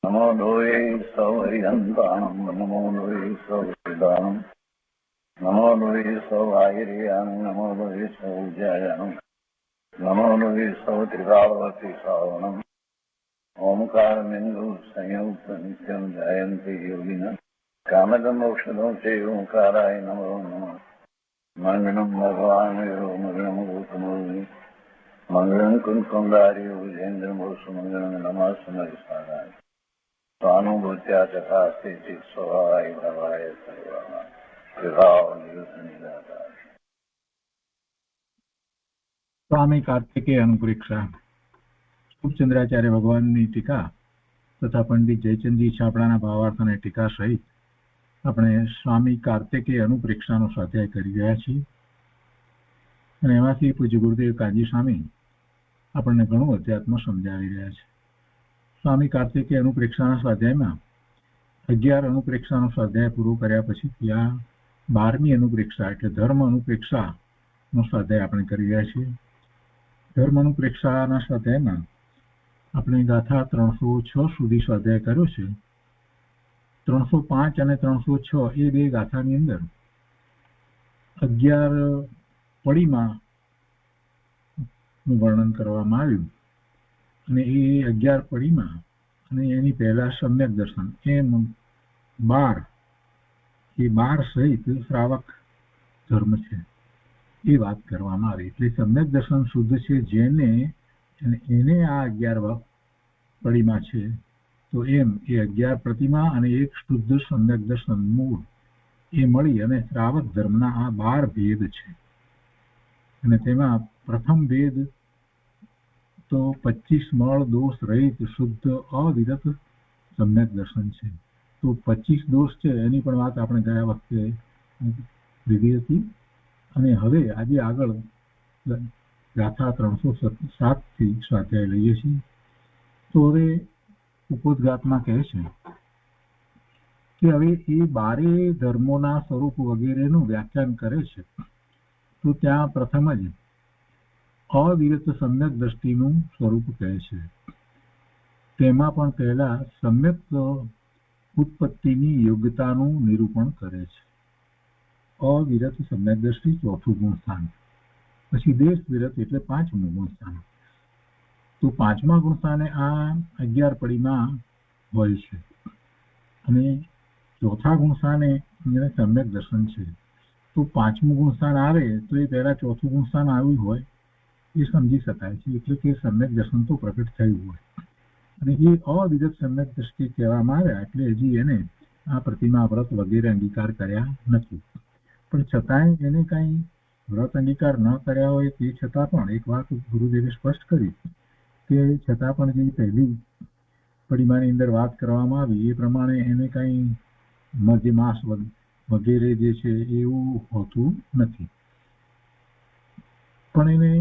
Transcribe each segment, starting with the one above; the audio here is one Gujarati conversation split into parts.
नमो लोये सौहरिहन्तां नमो लोये सौहृदां नमो लोये सौभागिर्यां नमो लोये सौज्यायां नमो लोये सौत्रिकावती सावणम् ओंकारमिन्दु संयुक्त नित्यं जयन्ति योगिनः कामदमोक्षदं च ओंकाराय नमो नमः मङ्गलं भगवान् मङ्गलं गौतमोनि मङ्गलं कुन्कुण्डारि विजेन्द्रमोसुमङ्गलं नमः सुमरिसाराय स्वानुभूत्या चकास्ते स्वभावाय भवाय सर्वाः विभाव निदाता। स्वामी कार्तिकेय अनुप्रेक्षा उपचंद्राचार्य भगवानની ટીકા તથા પંડિત જયચંદજી છાપડાના ભાવાર્થ અને ટીકા સહિત આપણે સ્વામી કાર્તિકેય અનુપ્રેક્ષાનો સ્વાધ્યાય કરી રહ્યા છીએ અને એમાંથી પૂજ્ય ગુરુદેવ કાજી સ્વામી આપણને ઘણું અધ્યાત્મ સમજાવી રહ્યા છે. સ્વામી કાર્તિકેય અનુપ્રેક્ષાના સ્વાધ્યાયમાં 11 અનુપ્રેક્ષાનો સ્વાધ્યાય પૂરો કર્યા પછી આ 12મી અનુપ્રેક્ષા એટલે ધર્મ અનુપ્રેક્ષાનો સ્વાધ્યાય આપણે કરી રહ્યા છીએ. ધર્મ અનુપ્રેક્ષાના સ્વાધ્યાયમાં આપણે ગાથા 306 સુધી સ્વાધ્યાય કર્યો છે. 305 અને 306 એ બે ગાથાની અંદર 11 પડીમાં વર્ણન કરવામાં આવ્યું અને એ 11 પડીમાં અને એની પહેલા સમ્યક દર્શન એમ 12 એ 12 સહિત શ્રાવક ધર્મ છે એ વાત કરવામાં આવી. એટલે સમ્યક દર્શન શુદ્ધ છે જેને એને આ 11 પડીમાં છે તો એમ એ 11 પ્રતિમા અને એક શુદ્ધ સમ્યક દર્શન મૂળ એ મળી અને શ્રાવક ધર્મના આ 12 ભેદ છે. અને તેમાં પ્રથમ ભેદ તો 25 મળ દોષ રહિત શુદ્ધ અવિરત સમ્યક દર્શન છે. તો 25 દોષ છે એની પણ વાત આપણે ગયા વખતે લીધી હતી અને હવે આજે આગળ ગાથા 307 થી સ્વાધ્યાય લઈએ છીએ. તો હવે ઉપોદ્ઘાતમાં કહે છે કે હવે એ 12 ધર્મોના સ્વરૂપ વગેરેનું વ્યાખ્યાન કરે છે. તો ત્યાં પ્રથમ જ અવિરત સમ્યક દ્રષ્ટિનું સ્વરૂપ કહે છે. તેમાં પણ પહેલા સમ્યક ઉત્પત્તિની યોગ્યતાનું નિરૂપણ કરે છે. અવિરત સમ્યક દ્રષ્ટિ ચોથું ગુણ સ્થાન, પછી દેશ વિરત એટલે 5મું ગુણ સ્થાન. તો 5મા ગુણ સ્થાને આ 11 પડીમાં હોય છે અને ચોથા ગુણ સ્થાને સમ્યક દર્શન છે. તો 5મું ગુણ સ્થાન આવે તો એ પહેલા ચોથું ગુણ સ્થાન આવ્યું હોય એ સમજી શકાય છે. એટલે કે સમ્યક દર્શન તો પ્રગટ થયું હોય અને એ અવિરત સમ્યક દ્રષ્ટિ કહેવામાં આવ્યા એટલે હજી એને આ પ્રતિમા વ્રત વગેરે અંગીકાર કર્યા નથી. પણ છતાંય એને કાંઈ વ્રત અંગીકાર ન કર્યા હોય તે છતાં પણ એક વાત ગુરુદેવે સ્પષ્ટ કરી કે છતાં પણ જે પહેલી પડીમાની અંદર વાત કરવામાં આવી એ પ્રમાણે એને કાંઈ મધ્ય માસ વગેરે જે છે એવું હોતું નથી. પણ એને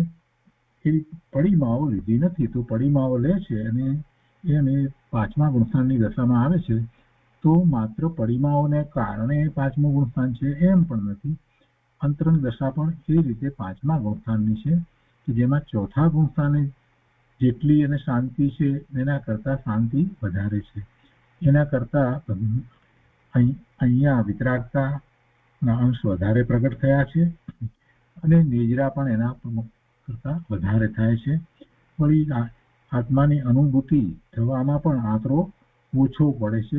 એવી પડીમાઓ લીધી નથી. તો પડીમાઓ લે છે અને એને 5મા ગુણસ્થાનની દશામાં આવે છે તો માત્ર પડીમાઓને કારણે 5મું ગુણસ્થાન છે એમ પણ નથી. અંતરંગ દશા પણ એ રીતે 5મા ગુણસ્થાનની છે કે જેમાં ચોથા ગુણસ્થાને જેટલી એને શાંતિ છે એના કરતાં શાંતિ વધારે છે. એના કરતાં અહીંયા વિતરાગતાના અંશ વધારે પ્રગટ થયા છે અને નિજરા પણ એના કરતાં વધારે થાય છે. વળી આત્માની અનુભૂતિ થવામાં પણ આંતરો ઓછો પડે છે,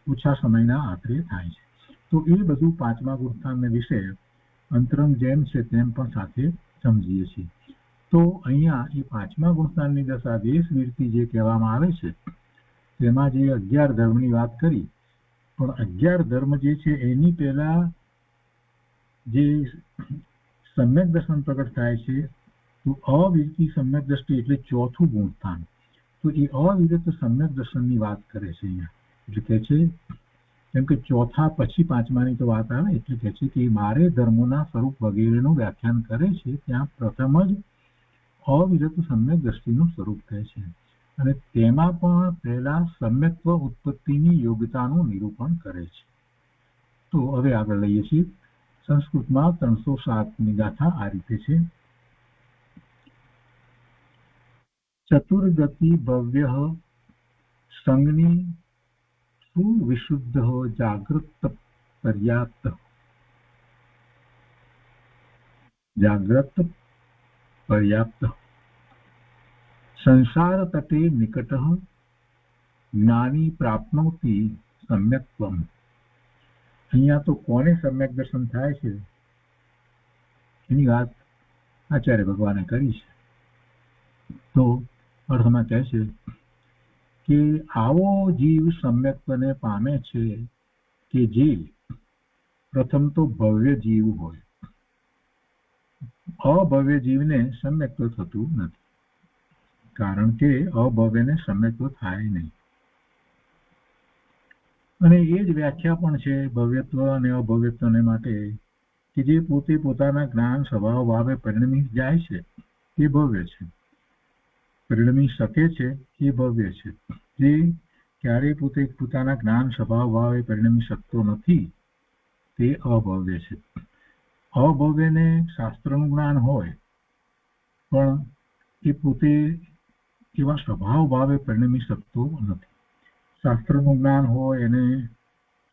ઓછા સમયના આંતરે થાય છે. તો એ બધું 5મા ગુણસ્થાનને વિશે અંતરંગ જેમ છે તેમ પણ સાથે સમજીએ છીએ. તો અહીંયા એ 5મા ગુણસ્થાનની દશા દેશ વિરતી જે કહેવામાં આવે છે તેમાં જે 11 ધર્મની વાત કરી, પણ 11 ધર્મ જે છે એની પહેલા જે સમ્યક દર્શન પ્રગટ થાય છે તો અવિરતી સમ્યક દ્રષ્ટિ એટલે ચોથું ગુણસ્થાન. તો એ અવિરત સમ્યક દર્શનની વાત કરે છે અહીંયા. એટલે કહે છે કેમ કે ચોથા પછી 5માની તો વાત આવે એટલે કહે છે કે 12 ધર્મોના સ્વરૂપ વગેરેનું વ્યાખ્યાન કરે છે ત્યાં પ્રથમ જ અવિરત સમ્યક દ્રષ્ટિનું સ્વરૂપ કહે છે અને તેમાં પણ પહેલા સમ્યક્ત્વ ઉત્પત્તિની યોગ્યતાનું નિરૂપણ કરે છે. તો હવે આગળ લઈએ છીએ. સંસ્કૃતમાં 307ની ગાથા આ રીતે છે. ચતુર્ગતિ ભવ્ય સંગની सुविशुद्ध जागृत पर्याप्त जागृत पर्याप्त संसार तटे निकट ज्ञानी प्राप्नोति सम्यक्त्वम्। અહીંયા તો કોને સમ્યક દર્શન થાય છે એની વાત આચાર્ય ભગવાને કરી છે. તો અર્થમાં કહે છે કે આવો જીવ સમ્યક્ત્વને પામે છે કે જે પ્રથમ તો ભવ્ય જીવ હોય. અભવ્ય જીવને સમ્યક્ત્વ થતું નથી, કારણ કે અભવ્યને સમ્યક્ત્વ થાય નહીં. અને એ જ વ્યાખ્યા પણ છે ભવ્યત્વ અને અભવ્યત્વને માટે કે જે પોતે પોતાના જ્ઞાન સ્વભાવ ભાવે પરિણમી જાય છે એ ભવ્ય છે, પરિણમી શકે છે એ ભવ્ય છે. જે ક્યારેય પોતે પોતાના જ્ઞાન સ્વભાવ ભાવે પરિણમી શકતો નથી તે અભવ્ય છે. અભવ્યને શાસ્ત્રનું જ્ઞાન હોય પણ એ પોતે એવા સ્વભાવ ભાવે પરિણમી શકતો નથી. શાસ્ત્રનું જ્ઞાન હોય, એને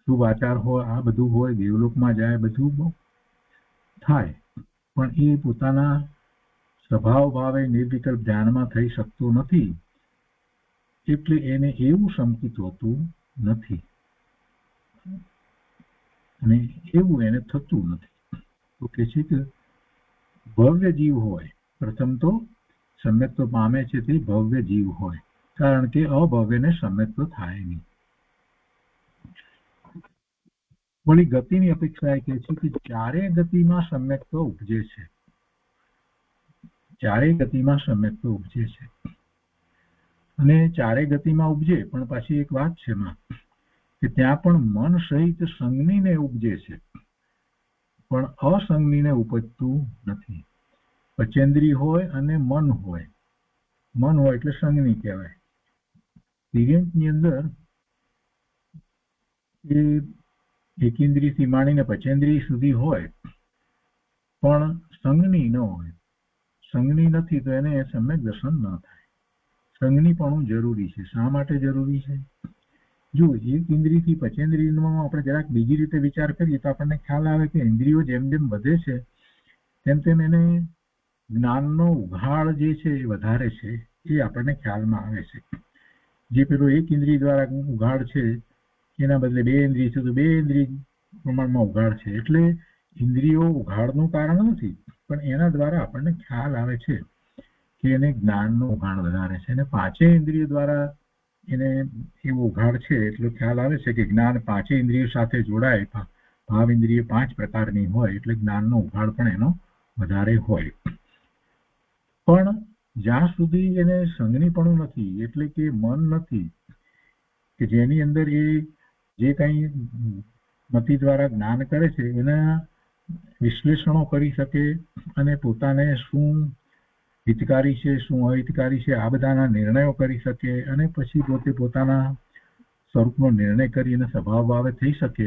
શુભ આચાર હોય, આ બધું હોય, દેવલોકમાં જાય, બધું થાય, પણ એ પોતાના સ્વભાવ ભાવે નિર્વિકલ્પ ધ્યાનમાં થઈ શકતો નથી, એટલે એને એવું સમકિત હોતું નથી અને એવું એને થતું નથી. તો કે છે કે ભવ્ય જીવ હોય, પ્રથમ તો સમ્યક્ત્વ પામે છે તે ભવ્ય જીવ હોય, કારણ કે અભવ્યને સમ્યક્ત્વ થાય નહીં. વળી ગતિની અપેક્ષા એ કહે છે કે ચારે ગતિમાં સમ્યક્ત્વ ઉપજે છે, ચારે ગતિમાં સમ્યક્ત્વ ઉપજે છે. અને ચારે ગતિમાં ઉપજે પણ પાછી એક વાત છે એમાં કે ત્યાં પણ મન સહિત સંજ્ઞીને ઉપજે છે, પણ અસંજ્ઞીને ઉપજતું નથી. પચેન્દ્રિય હોય અને મન હોય, મન હોય એટલે સંજ્ઞી કહેવાય. તિર્યંકની અંદર એ એકેન્દ્રિયથી માંડીને પચેન્દ્રિય સુધી હોય પણ સંજ્ઞી ન હોય. સંજ્ઞી નથી તો એને સમ્યક દર્શન ન થાય. સંજ્ઞીપણું જરૂરી છે. શા માટે જરૂરી છે? જો એક ઇન્દ્રિયથી પચેન્દ્રિયમાં આપણે જરાક બીજી રીતે વિચાર કરીએ તો આપણને ખ્યાલ આવે કે ઇન્દ્રિયો જેમ જેમ વધે છે તેમ તેમ એને જ્ઞાનનો ઉઘાડ જે છે એ વધારે છે, એ આપણને ખ્યાલમાં આવે છે. જે પેલો એક ઇન્દ્રિય દ્વારા ઉઘાડ છે એના બદલે બે ઇન્દ્રિય છે તો બે ઇન્દ્રિય પ્રમાણમાં ઉઘાડ છે. એટલે ઇન્દ્રિયો ઉઘાડનું કારણ નથી, પણ એના દ્વારા આપણને ખ્યાલ આવે છે કે એને જ્ઞાનનો ઉઘાડ વધારે છે. અને પાંચે ઇન્દ્રિયો દ્વારા એને એવો ઉઘાડ છે એટલો ખ્યાલ આવે છે કે જ્ઞાન પાંચે ઇન્દ્રિયો સાથે જોડાય, ભાવ ઇન્દ્રિય 5 પ્રકારની હોય એટલે જ્ઞાનનો ઉઘાડ પણ એનો વધારે હોય. પણ જ્યાં સુધી એને સંજ્ઞીપણું નથી, એટલે કે મન નથી કે જેની અંદર એ જે કંઈ મતિ દ્વારા જ્ઞાન કરે છે એના વિશ્લેષણો કરી શકે અને પોતાને શું હિતકારી છે શું અહિતકારી છે આ બધાના નિર્ણયો કરી શકે અને પછી પોતે પોતાના સ્વરૂપનો નિર્ણય કરી અને સ્વભાવ ભાવે થઈ શકે,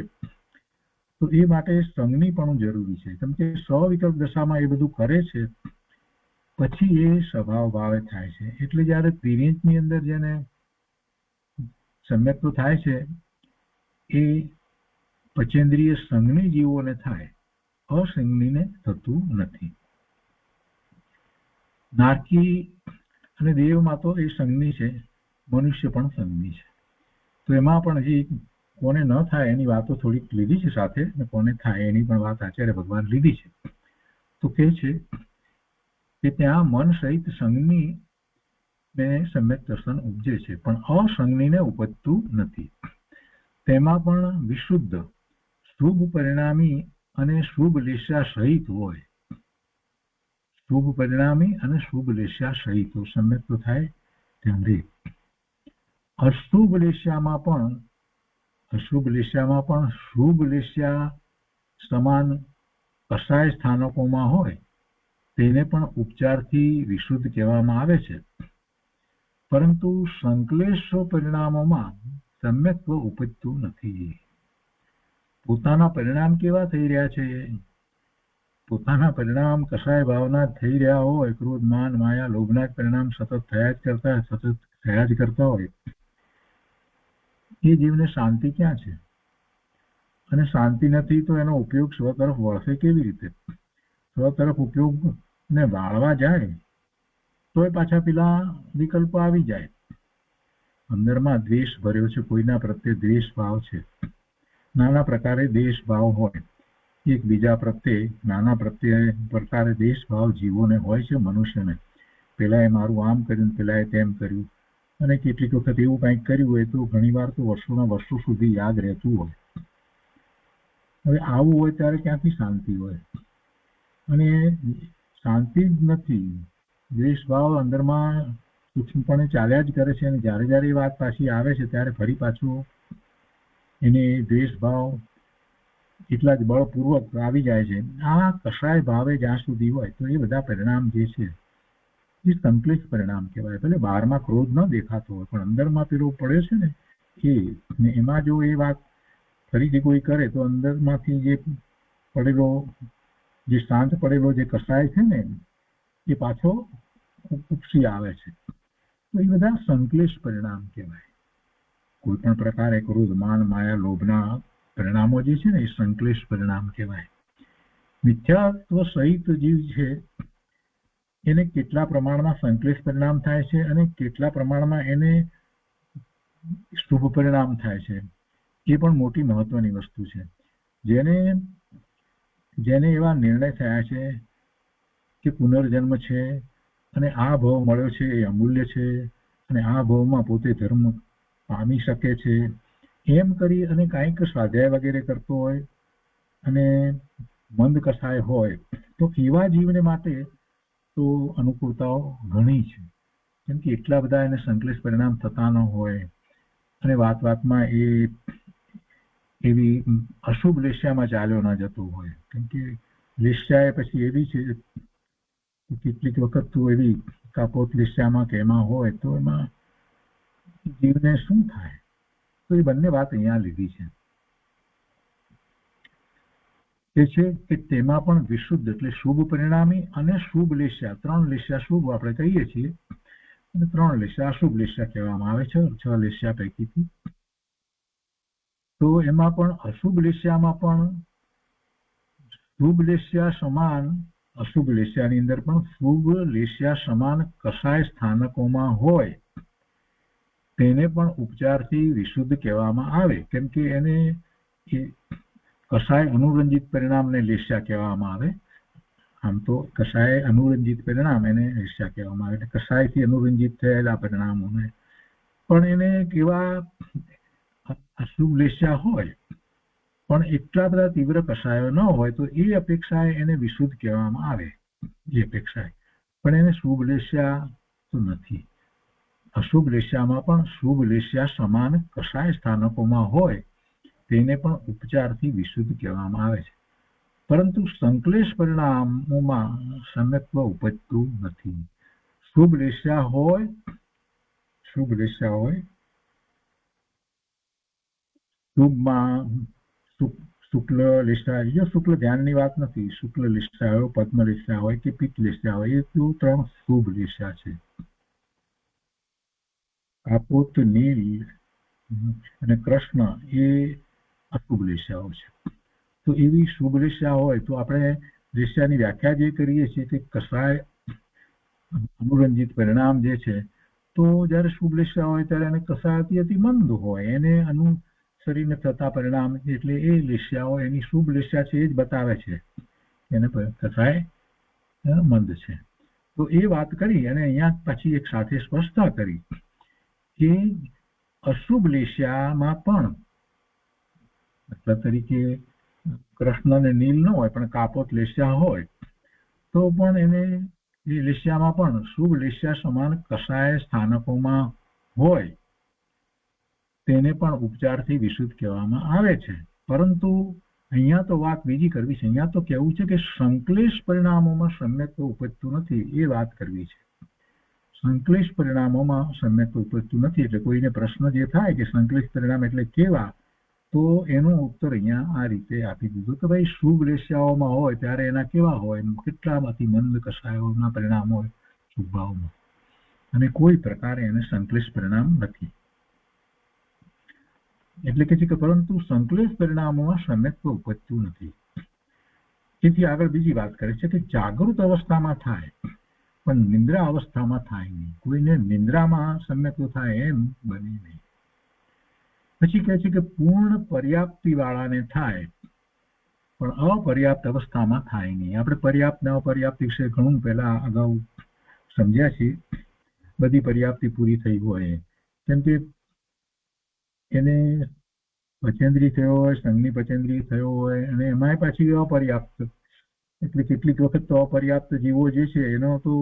તો એ માટે સંજ્ઞીપણું જરૂરી છે. કેમ કે સ્વવિકલ્પ દશામાં એ બધું કરે છે પછી એ સ્વભાવ ભાવે થાય છે. એટલે જયારે તિર્યંકની અંદર જેને સમ્યક્ત્વ થાય છે એ પચેન્દ્રિય સંજ્ઞી જીવોને થાય, અસંજ્ઞીને થતું નથી. નારકી અને દેવમાં તો એ સંજ્ઞી છે, મનુષ્ય પણ સંજ્ઞી છે. તો એમાં પણ હજી કોને ન થાય એની વાતો થોડીક લીધી છે સાથે, અને કોને થાય એની પણ વાત આચાર્ય ભગવાન લીધી છે. તો કે છે કે ત્યાં મન સહિત સંજ્ઞી ને સમ્યક દર્શન ઉપજે છે પણ અસંજ્ઞીને ઉપજતું નથી. તેમાં પણ વિશુદ્ધ શુભ પરિણામી અને શુભ લેસ્યા સહિત હોય. શુભ પરિણામી અને શુભ લેસ્યા સહિત સમ્યક તો થાય ત્યારે અશુભ લેસ્યામાં પણ શુભ લેસ્યા સમાન કસાય સ્થાનકોમાં હોય તેને પણ ઉપચારથી વિશુદ્ધ કહેવામાં આવે છે. પરંતુ સંકલેશ પરિણામોમાં સમ્યક્ત્વ ઉપજતું નથી. પોતાના પરિણામ કેવા થઈ રહ્યા છે? પોતાના પરિણામ કસાય ભાવના થઈ રહ્યા હોય, ક્રોધ માન માયા લોભના પરિણામ સતત થયા જ કરતા હોય, એ જીવને શાંતિ ક્યાં છે? અને શાંતિ નથી તો એનો ઉપયોગ સ્વ તરફ વળશે કેવી રીતે? સ્વ તરફ ઉપયોગ ને વાળવા જાય તો પાછા પેલા વિકલ્પો આવી જાય. અંદરમાં દ્વેષ ભર્યો છે, કોઈના પ્રત્યે દ્વેષ ભાવ છે, નાના પ્રકારે દ્વેષ ભાવ હોય, એકબીજા પ્રત્યે નાના પ્રકારે દ્વેષ ભાવ જીવોને હોય છે, મનુષ્યને. પેલાએ મારું આમ કર્યું, પેલાએ તેમ કર્યું, અને કેટલીક વખત એવું કંઈક કર્યું હોય તો ઘણીવાર તો વર્ષોના વર્ષો સુધી યાદ રહેતું હોય. હવે આવું હોય ત્યારે ક્યાંથી શાંતિ હોય? અને શાંતિ જ નથી. દ્વેષ ભાવ અંદરમાં સૂક્ષ્મપણે ચાલ્યા જ કરે છે, અને જ્યારે જ્યારે એ વાત પાછી આવે છે ત્યારે ફરી પાછું એને દ્વેષ ભાવ એટલા જ બળપૂર્વક આવી જાય છે. આ કસાય ભાવે જ્યાં સુધી હોય તો એ બધા પરિણામ જે છે એ સંકલિત પરિણામ કહેવાય. ભલે બહારમાં ક્રોધ ન દેખાતો હોય પણ અંદરમાં પેલો પડે છે ને એ, એમાં જો એ વાત ફરીથી કોઈ કરે તો અંદરમાંથી જે પડેલો, જે શાંત પડેલો જે કસાય છે ને એ પાછો ઉપસી આવે છે. તો એ બધા સંકલેશ પરિણામ કહેવાય. કોઈ પણ પ્રકારે ક્રોધ, માન, માયા, લોભના પરિણામો જે છે ને એ સંકલેશ પરિણામ કહેવાય. મિથ્યાત્વ સહિત જીવ છે એને કેટલા પ્રમાણમાં સંકલેશ પરિણામ થાય છે અને કેટલા પ્રમાણમાં એને શુભ પરિણામ થાય છે એ પણ મોટી મહત્વની વસ્તુ છે. જેને એવા નિર્ણય થયા છે કે પુનર્જન્મ છે અને આ ભવ મળ્યો છે એ અમૂલ્ય છે અને આ ભવમાં પોતે ધર્મ પામી શકે છે, એમ કરી અને કાંઈક સ્વાધ્યાય વગેરે કરતો હોય અને મંદ કસાય હોય તો એવા જીવને માટે તો અનુકૂળતાઓ ઘણી છે. કેમ કે એટલા બધા એને સંકલેશ પરિણામ થતા ન હોય અને વાતમાં એ એવી અશુભ લેસ્યામાં ચાલ્યો ન જતો હોય. કેમ કે લેસ્યા એ પછી એવી છે કેટલીક વખત તો એવી કાપોત લેસ્યામાં કે એમાં હોય તો એમાં જીવને શું થાય? તો એ બંને વાત અહીંયા લીધી છે. એ છે કે તેમાં પણ વિશુદ્ધ એટલે શુભ પરિણામી અને શુભ લેસ્યા, 3 લેસ્યા શુભ આપણે કહીએ છીએ અને 3 લેસ્યા અશુભ લેસ્યા કહેવામાં આવે છે 6 લેસ્યા પૈકીથી. તો એમાં પણ અશુભ લેસ્યામાં પણ શુભ લેસ્યા સમાન, અશુભ લેસ્યાની અંદર પણ શુભ લેસ્યા સમાન કસાય સ્થાનકોમાં હોય તેને પણ ઉપચારથી વિશુદ્ધ કહેવામાં આવે. કેમ કે એને કસાય અનુરંજિત પરિણામને લેસ્યા કહેવામાં આવે. આમ તો કસાય અનુરંજિત પરિણામ એને લેસ્યા કહેવામાં આવે. એટલે કસાયથી અનુરંજિત થયેલા પરિણામોને પણ એને કેવા અશુભ લેસ્યા હોય પણ એટલા બધા તીવ્ર કસાયો ન હોય તો એ અપેક્ષાએ એને વિશુદ્ધ કહેવામાં આવે. એ અપેક્ષાએ પણ એને શુભ લેસ્યા તો નથી. અશુભ લેસ્યામાં પણ શુભ લેસ્યા સમાન કસાય સ્થાનકોમાં હોય તેને પણ ઉપચારથી વિશુદ્ધ કહેવામાં આવે છે. પરંતુ સંકલેશ પરિણામોમાં સમ્યક્ત્વ ઉપજતું નથી. શુભ લેસ્યા હોય શુભમાં શુક્લ લેસ્યા, એ શુક્લ ધ્યાનની વાત નથી. શુક્લ લેસ્યા હોય, પદ્મ લેસ્યા હોય કે પિત્ત લેસ્યા હોય, એ 3 શુભ લેસ્યા છે. કાપોત, નીલ અને કૃષ્ણ એ અશુભ લેસ્યાઓ છે. તો એવી શુભ લેસ્યા હોય તો આપણે લેસ્યાની વ્યાખ્યા જે કરીએ છીએ કે કસાય અનુરંજિત પરિણામ જે છે, તો જ્યારે શુભ લેસ્યા હોય ત્યારે એને કસાય અતિ મંદ હોય, એને અનુસરીને થતા પરિણામ એટલે એ લેસ્યાઓ એની શુભ લેસ્યા છે એ જ બતાવે છે એને કસાય મંદ છે. તો એ વાત કરી અને અહીંયા પછી એક સાથે સ્પષ્ટતા કરી કે અશુભ લેસ્યામાં પણ દાખલા તરીકે કૃષ્ણ અને નીલ ન હોય પણ કાપોત લેસ્યા હોય તો પણ એને એ લેસ્યામાં પણ શુભ લેસ્યા સમાન કસાય સ્થાનકોમાં હોય તેને પણ ઉપચારથી વિશુદ્ધ કહેવામાં આવે છે. પરંતુ અહીંયા તો વાત બીજી કરવી છે. અહીંયા તો કહેવું છે કે સંકલેશ પરિણામોમાં સમ્યક્ત્વ ઉપજતું નથી, એ વાત કરવી છે. સંકલેશ પરિણામોમાં સમ્યક્ત્વ ઉપજતું નથી એટલે કોઈને પ્રશ્ન જે થાય કે સંકલેશ પરિણામ એટલે કેવા, તો એનો ઉત્તર અહીંયા આ રીતે આપી દીધો કે ભાઈ શુભ લેસ્યાઓમાં હોય ત્યારે એના કેવા હોય, કેટલામાંથી મંદ કસાયોના પરિણામ હોય શુભ ભાવમાં, અને કોઈ પ્રકારે એને સંકલેશ પરિણામ નથી. એટલે કે છે કે પરંતુ સંકલેશ પરિણામોમાં સમ્યક્ત્વ ઉપજતું નથી. તેથી આગળ બીજી વાત કરે છે કે જાગૃત અવસ્થામાં થાય પણ નિંદ્રા અવસ્થામાં થાય નહીં. કોઈને નિંદ્રામાં સમ્યક્ત્વ થાય એમ બને નહીં. પછી કહે છે કે પૂર્ણ પર્યાપ્તિ વાળાને થાય પણ અપર્યાપ્ત અવસ્થામાં થાય નહીં. આપણે પર્યાપ્ત ને અપર્યાપ્ત વિશે ઘણું પહેલા અગાઉ સમજ્યા છીએ. બધી પર્યાપ્તિ પૂરી થઈ હોય કેમ કે એને પચેન્દ્રી થયો હોય, સંઘની પચેન્દ્રી થયો હોય અને એમાંય પાછી અપર્યાપ્ત, એટલે કેટલીક વખત તો અપર્યાપ્ત જીવો જે છે એનો તો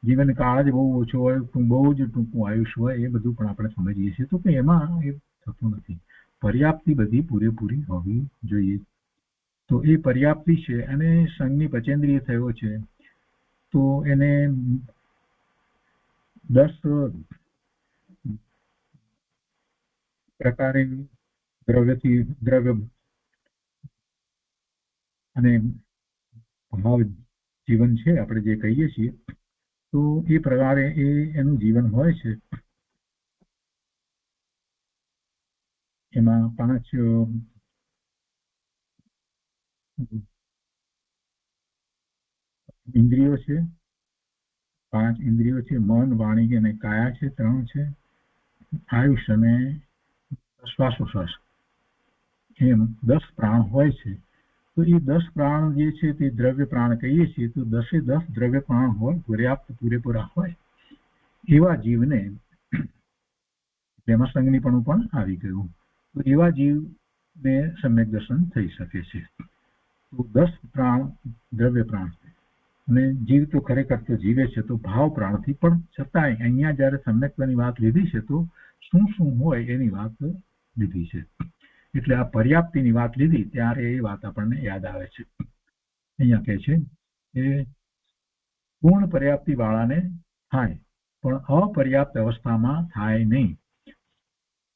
જીવન કાળ જ બહુ ઓછો હોય, બહુ જ ટૂંકું આયુષ્ય હોય. એ બધું પણ આપણે સમજીએ છીએ તો કે એમાં એ થતું નથી. પર્યાપ્તિ બધી પૂરેપૂરી હોવી જોઈએ. તો એ પર્યાપ્તિ છે અને સંઘની પચેન્દ્રિય થયો છે તો એને 10 પ્રકારે દ્રવ્ય અને ભાવ જીવન છે આપણે જે કહીએ છીએ તો એ પ્રકારે એનું જીવન હોય છે. એમાં 5 ઇન્દ્રિયો છે, 5 ઇન્દ્રિયો છે, મન, વાણી અને કાયા છે, 3 છે, આયુષ અને શ્વાસોશ્વાસ, એમ 10 પ્રાણ હોય છે. તો એ 10 પ્રાણ જે છે તે દ્રવ્ય પ્રાણ કહીએ છીએ. તો 10 દ્રવ્ય પ્રાણ હોય, પર્યાપ્ત પૂરેપૂરા હોય એવા જીવને, તેમાં સંજ્ઞીપણું પણ આવી ગયું, તો એવા જીવને સમ્યક દર્શન થઈ શકે છે. તો 10 પ્રાણ દ્રવ્ય પ્રાણ છે અને જીવ તો ખરેખર તો જીવે છે તો ભાવ પ્રાણથી, પણ છતાંય અહીંયા જયારે સમ્યક્ત્વની વાત લીધી છે તો શું શું હોય એની વાત લીધી છે. એટલે આ પર્યાપ્તિની વાત લીધી ત્યારે એ વાત આપણને યાદ આવે છે. અહીંયા કહે છે કે પૂર્ણ પર્યાપ્તિ વાળાને થાય પણ અપર્યાપ્ત અવસ્થામાં થાય નહીં.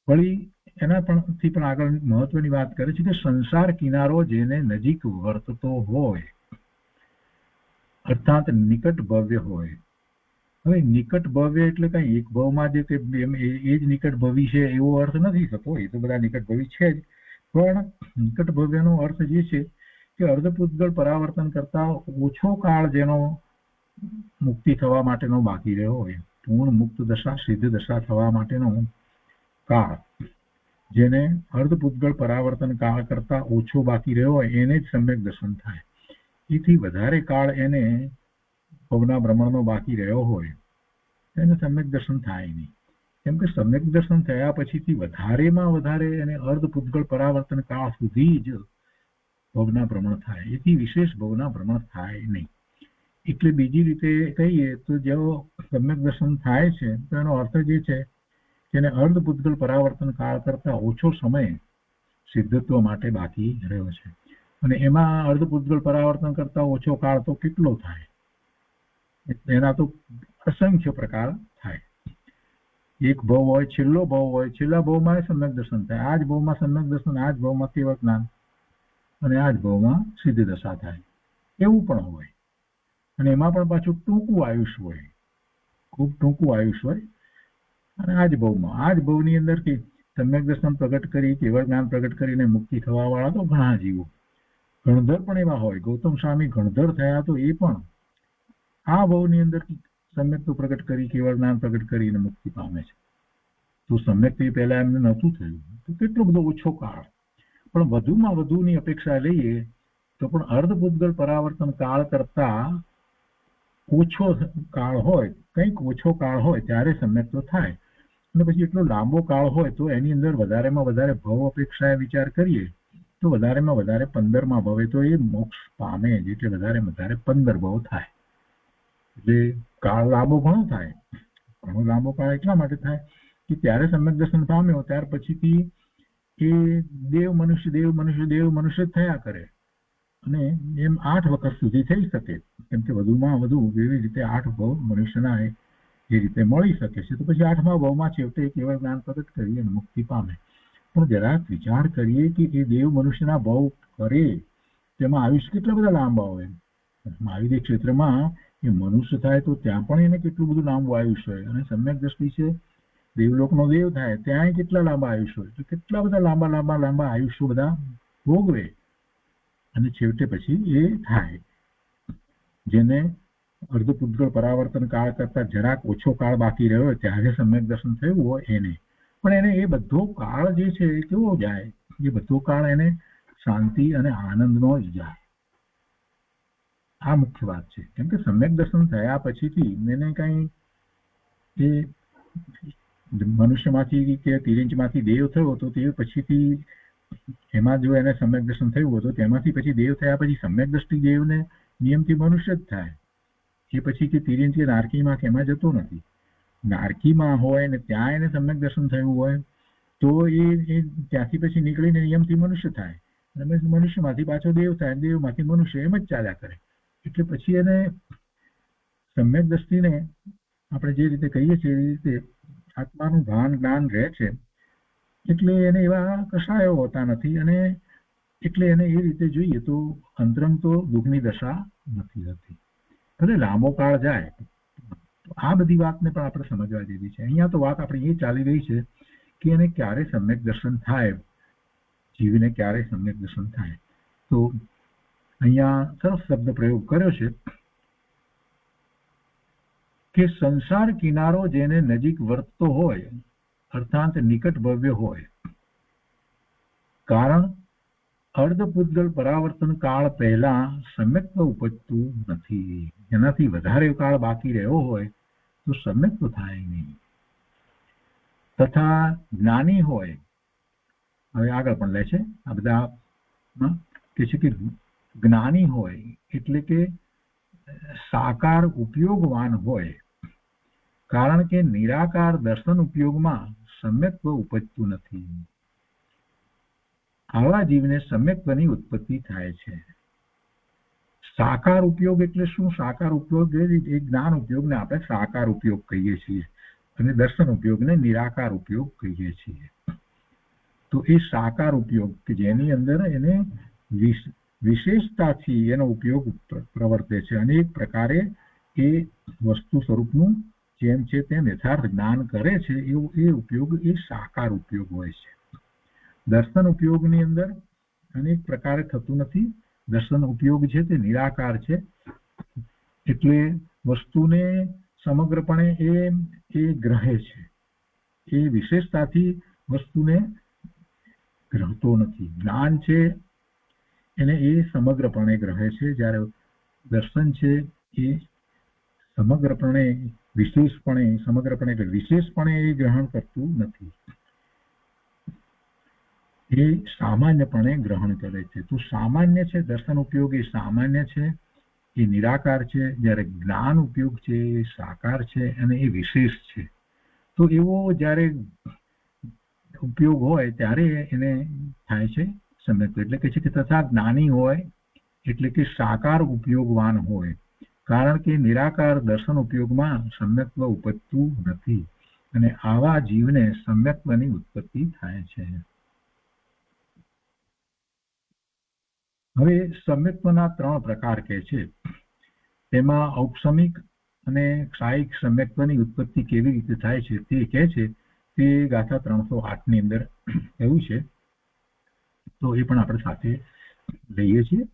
વળી એના થી પણ આગળ મહત્વની વાત કરે છે કે સંસાર કિનારો જેને નજીક વર્તતો હોય, અર્થાત નિકટ ભવ્ય હોય. હવે નિકટ ભવ્ય એટલે કઈ એક ભાવમાં જે એ જ નિકટ ભવી છે એવો અર્થ નથી થતો. એ તો બધા નિકટ ભવી છે જ, પણ નિકટ ભવ્યનો અર્થ જે છે કે અર્ધપૂતગળ પરાવર્તન કરતા ઓછો કાળ જેનો મુક્તિ થવા માટેનો બાકી રહ્યો હોય, પૂર્ણ મુક્ત દશા સિદ્ધ દશા થવા માટેનો કાળ જેને અર્ધપૂતગળ પરાવર્તન કાળ કરતા ઓછો બાકી રહ્યો હોય એને જ સમ્યક દર્શન થાય. એથી વધારે કાળ એને ભવના ભ્રમણનો બાકી રહ્યો હોય એને સમ્યક દર્શન થાય નહીં. કેમ કે સમ્યક દર્શન થયા પછીથી વધારેમાં વધારે એને અર્ધપૂતગળ પરાવર્તન કાળ સુધી જ ભવના ભ્રમણ થાય, એથી વિશેષ ભવના ભ્રમણ થાય નહીં. એટલે બીજી રીતે કહીએ તો જો સમ્યક દર્શન થાય છે તો એનો અર્થ જે છે કે એને અર્ધપૂતગળ પરાવર્તન કાળ કરતા ઓછો સમય સિદ્ધત્વ માટે બાકી રહ્યો છે. અને એમાં અર્ધપૂતગળ પરાવર્તન કરતા ઓછો કાળ તો કેટલો થાય, એના તો અસંખ્ય પ્રકાર થાય. એક ભવ હોય, છેલ્લો ભવ હોય, છેલ્લા ભવમાં સમ્યક દર્શન થાય, આ જ ભવમાં સમ્યક દર્શન, આ જ ભવમાં કેવળ જ્ઞાન અને આ જ ભવમાં સિદ્ધ દશા થાય, એવું પણ હોય. અને એમાં પણ પાછું ટૂંકું આયુષ્ય હોય, ખૂબ ટૂંકું આયુષ્ય હોય. અને આ જ ભવની અંદર કે સમ્યક દર્શન પ્રગટ કરી, કેવળ જ્ઞાન પ્રગટ કરીને મુક્તિ થવા વાળા તો ઘણા જીવો, ગણધર પણ એવા હોય. ગૌતમ સ્વામી ગણધર થયા તો એ પણ આ ભવની અંદર સમ્યક તો પ્રગટ કરી, કેવળ જ્ઞાન પ્રગટ કરીને મુક્તિ પામે છે. તો સમ્યક તો પહેલા એમને નહોતું થયું તો કેટલો બધો ઓછો કાળ, પણ વધુમાં વધુની અપેક્ષા લઈએ તો પણ અર્ધપૂતગળ પરાવર્તન કાળ કરતા ઓછો કાળ હોય, કંઈક ઓછો કાળ હોય ત્યારે સમ્યક તો થાય. અને પછી એટલો લાંબો કાળ હોય તો એની અંદર વધારેમાં વધારે ભવ અપેક્ષાએ વિચાર કરીએ તો વધારેમાં વધારે 15માં ભવે તો એ મોક્ષ પામે જ. એટલે વધારે 15 ભવ થાય. એટલે કાળ લાંબો ઘણો થાય. ઘણો લાંબો કાળ એટલા માટે થાય કે ત્યારે સમ્યક દર્શન પામ્યો ત્યાર પછીથી એ દેવ મનુષ્ય થયા કરે અને એમ 8 વખત સુધી થઈ શકે. કેમ કે વધુમાં વધુ એવી રીતે 8 ભવ મનુષ્યના એ રીતે મળી શકે છે. તો પછી 8મા ભવમાં છેવટે કેવળ જ્ઞાન પ્રગટ કરી અને મુક્તિ પામે. પણ જરાક વિચાર કરીએ કે એ દેવ મનુષ્યના ભવ કરે તેમાં આયુષ્ય કેટલા બધા લાંબા હોય. મહાવિદ્ય ક્ષેત્રમાં એ મનુષ્ય થાય તો ત્યાં પણ એને કેટલું બધું લાંબુ આયુષ્ય હોય. અને સમ્યક દ્રષ્ટિ છે દેવલોકનો દેવ થાય ત્યાં કેટલા લાંબા આયુષ્યો, એટલે કેટલા બધા લાંબા આયુષ્યો બધા ભોગવે અને છેવટે પછી એ થાય. જેને અર્ધપુદ્ગલ પરાવર્તન કાળ કરતા જરાક ઓછો કાળ બાકી રહ્યો ત્યારે સમ્યક દર્શન થયું હોય એને, પણ એને એ બધો કાળ જે છે એ કેવો જાય, એ બધો કાળ એને શાંતિ અને આનંદનો જ જાય. આ મુખ્ય વાત છે. કેમ કે સમ્યક દર્શન થયા પછીથી એને કઈ એ મનુષ્યમાંથી કે તિર્યંચમાંથી દેવ થયો તો તે પછીથી એમાં જો એને સમ્યક દર્શન થયું હતું તેમાંથી પછી દેવ થયા પછી સમ્યક દ્રષ્ટિ દેવને નિયમથી મનુષ્ય જ થાય. એ પછી કે તિર્યંચ કે નારકીમાં કે એમાં જતો નથી. નારકીમાં હોય ને ત્યાં એને સમ્યક દર્શન થયું હોય તો એ ત્યાંથી પછી નીકળીને નિયમથી મનુષ્ય થાય અને મનુષ્યમાંથી પાછો દેવ થાય, દેવમાંથી મનુષ્ય, એમ જ ચાલ્યા કરે. એટલે પછી એને સમ્યક દ્રષ્ટિને આપણે જે રીતે કહીએ છીએ એ રીતે આત્માનું ભાન જ્ઞાન રહે છે, એટલે એને એવા કશાયો હોતા નથી અને એટલે એને એ રીતે જોઈએ તો અંતરંગ તો દુઃખની દશા નથી રહેતી. ભલે લાંબો કાળ જાય તો આ બધી વાતને પણ આપણે સમજવા જેવી છે. અહીંયા તો વાત આપણી એ ચાલી રહી છે કે એને ક્યારે સમ્યક દર્શન થાય, જીવને ક્યારે સમ્યક દર્શન થાય. તો અહીંયા સરસ શબ્દ પ્રયોગ કર્યો છે કે સંસાર કિનારો જેને નજીક વર્તતો હોય અર્થાત નિકટ ભવ્ય હોય, કારણ અર્ધપુદ્ગલ પરાવર્તન કાળ પહેલા સમ્યક્ત્વ ઉપજતું નથી. એનાથી વધારે કાળ બાકી રહ્યો હોય તો સમ્યક્ત્વ થાય નહીં. તથા જ્ઞાની હોય, હવે આગળ પણ લે છે આ બધા કે છે કે જ્ઞાની હોય એટલે કે સાકાર ઉપયોગવાન હોય, કારણ કે નિરાકાર દર્શન ઉપયોગમાં સમ્યક્ત્વ ઉપજતું નથી. આવા જીવને સમ્યક્ત્વની ઉત્પત્તિ થાય છે. સાકાર ઉપયોગ એટલે શું? સાકાર ઉપયોગ એ જ્ઞાન ઉપયોગને આપણે સાકાર ઉપયોગ કહીએ છીએ અને દર્શન ઉપયોગને નિરાકાર ઉપયોગ કહીએ છીએ. તો એ સાકાર ઉપયોગ કે જેની અંદર એને વિશેષતાથી એનો ઉપયોગ પ્રવર્તે છે અને એક પ્રકારે એ વસ્તુ સ્વરૂપનું જેમ છે તેમ યથાર્થ જ્ઞાન કરે છે એવો એ ઉપયોગ એ સાકાર ઉપયોગ હોય છે. દર્શન ઉપયોગની અંદર અનેક પ્રકારે થતું નથી. દર્શન ઉપયોગ છે તે નિરાકાર છે, એટલે વસ્તુને સમગ્રપણે એ ગ્રહે છે. એ વિશેષતાથી વસ્તુને ગ્રહતો નથી. જ્ઞાન છે એને એ સમગ્રપણે ગ્રહે છે, જ્યારે દર્શન છે એ સમગ્રપણે વિશેષપણે એ ગ્રહણ કરતું નથી, એ સામાન્યપણે ગ્રહણ કરે છે. તો સામાન્ય છે દર્શન ઉપયોગ, એ સામાન્ય છે, એ નિરાકાર છે, જ્યારે જ્ઞાન ઉપયોગ છે એ સાકાર છે અને એ વિશેષ છે. તો એવો જ્યારે ઉપયોગ હોય ત્યારે એને થાય છે સમ્યક્ત્વ. એટલે કે છે કે તથા જ્ઞાની હોય એટલે કે સાકાર ઉપયોગવાન હોય, કારણ કે નિરાકાર દર્શન ઉપયોગમાં સમ્યક્ત્વ ઉપજતું નથી અને આવા જીવને સમ્યક્ત્વની ઉત્પત્તિ થાય છે. હવે સમ્યક્ત્વના 3 પ્રકાર કહે છે. તેમાં ઔપસમિક અને ક્ષાયિક સમ્યક્ત્વની ઉત્પત્તિ કેવી રીતે થાય છે તે કહે છે. તે ગાથા 308 ની અંદર એવું છે, તો એ પણ આપણે સાથે લઈએ છીએ.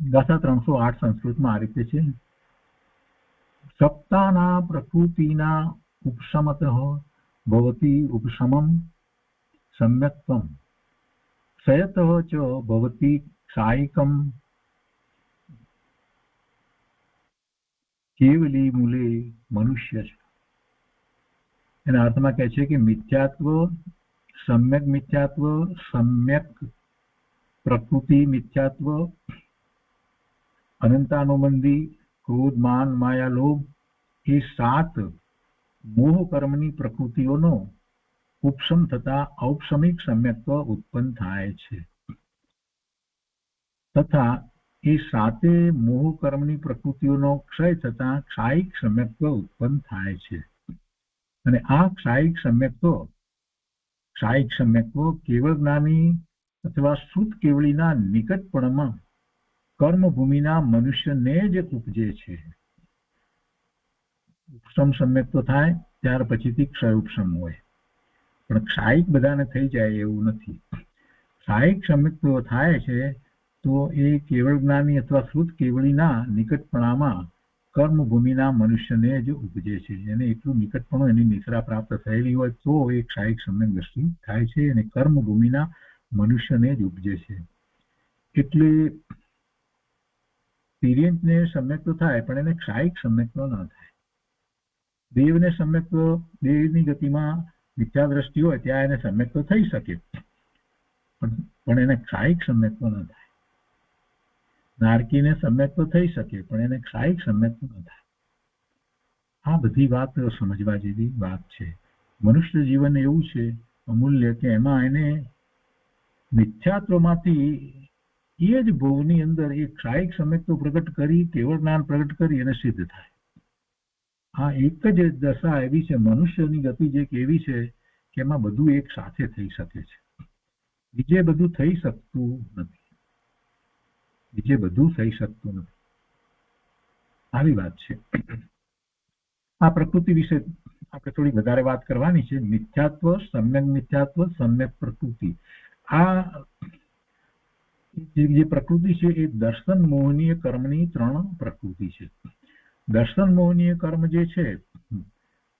ગાથા 308 સંસ્કૃતમાં આ રીતે છે: સપ્તાના પ્રકૃતિના ઉપશમતઃ ભવતિ ઉપશમમ સમ્યક્ત્વમ ક્ષયતઃ ચ ભવતિ ક્ષાયિકમ કેવલી મૂલે મનુષ્ય છે. એના અર્થમાં કહે છે કે મિથ્યાત્વ, સમ્યક પ્રકૃતિ મિથ્યાત્વ, અનંતાનુબંધી, ક્રોધ, માન, માયા, લોભ એ 7 મોહ કર્મની પ્રકૃતિઓનો ઉપશમ થતા ઔપશમિક સમ્યક્ત્વ ઉત્પન્ન થાય છે. તથા એ 7 મોહ કર્મની પ્રકૃતિઓનો ક્ષય થતા ક્ષાયિક સમ્યક્ત્વ ઉત્પન્ન થાય છે. અને આ ક્ષાયિક સમ્યક્ત્વ કેવળ જ્ઞાની અથવા શુદ્ધ કેવળીના નિકટપણમાં કર્મભૂમિના મનુષ્યને જ ઉપજે છે. ઉપશમ સમ્યક્ત્વ થાય ત્યાર પછીથી ક્ષય ઉપશમ હોય. પણ ક્ષાયિક બધાને થઈ જાય એવું નથી. ક્ષાયિક સમ્યક્તો થાય છે તો એ કેવળ જ્ઞાની અથવા શ્રુત કેવળીના નિકટપણામાં કર્મભૂમિના મનુષ્યને જ ઉપજે છે. એને એટલું નિકટપણું એની નિશ્રા પ્રાપ્ત થયેલી હોય તો એ ક્ષાયિક સમ્યક દ્રષ્ટિ થાય છે અને કર્મભૂમિના મનુષ્યને જ ઉપજે છે. એટલે તિર્યંકને સમ્યક્તો થાય પણ એને ક્ષાયિક સમ્યક્તો ન થાય. દેવને સમ્યક્તો, દેવની ગતિમાં મિથ્યા દ્રષ્ટિ હોય ત્યાં એને સમ્યક્તો થઈ શકે પણ એને ક્ષાયિક સમ્યક્તો ન થાય. નારકીને સમ્યક્તો થઈ શકે પણ એને ક્ષાયિક સમ્યક્તો ન થાય. આ બધી વાત સમજવા જેવી વાત છે. મનુષ્ય જીવન એવું છે અમૂલ્ય કે એમાં એને મિથ્યાત્વમાંથી એ જ ભોગની અંદર એ ક્ષાયિક સમ્યક્તો પ્રગટ કરી, કેવળ જ્ઞાન પ્રગટ કરી અને સિદ્ધ થાય. આ એક જ દશા એવી છે, મનુષ્યની ગતિ જે કેવી છે કે એમાં બધું એક સાથે થઈ શકે છે. બીજે બધું થઈ શકતું નથી. બીજે બધું થઈ શકતું નથી. આવી વાત છે. આ પ્રકૃતિ વિશે આપણે થોડી વધારે વાત કરવાની છે. મિથ્યાત્વ, સમ્યક પ્રકૃતિ. આ જે પ્રકૃતિ છે એ દર્શન મોહનીય કર્મની 3 પ્રકૃતિ છે. દર્શન મોહનીય કર્મ જે છે,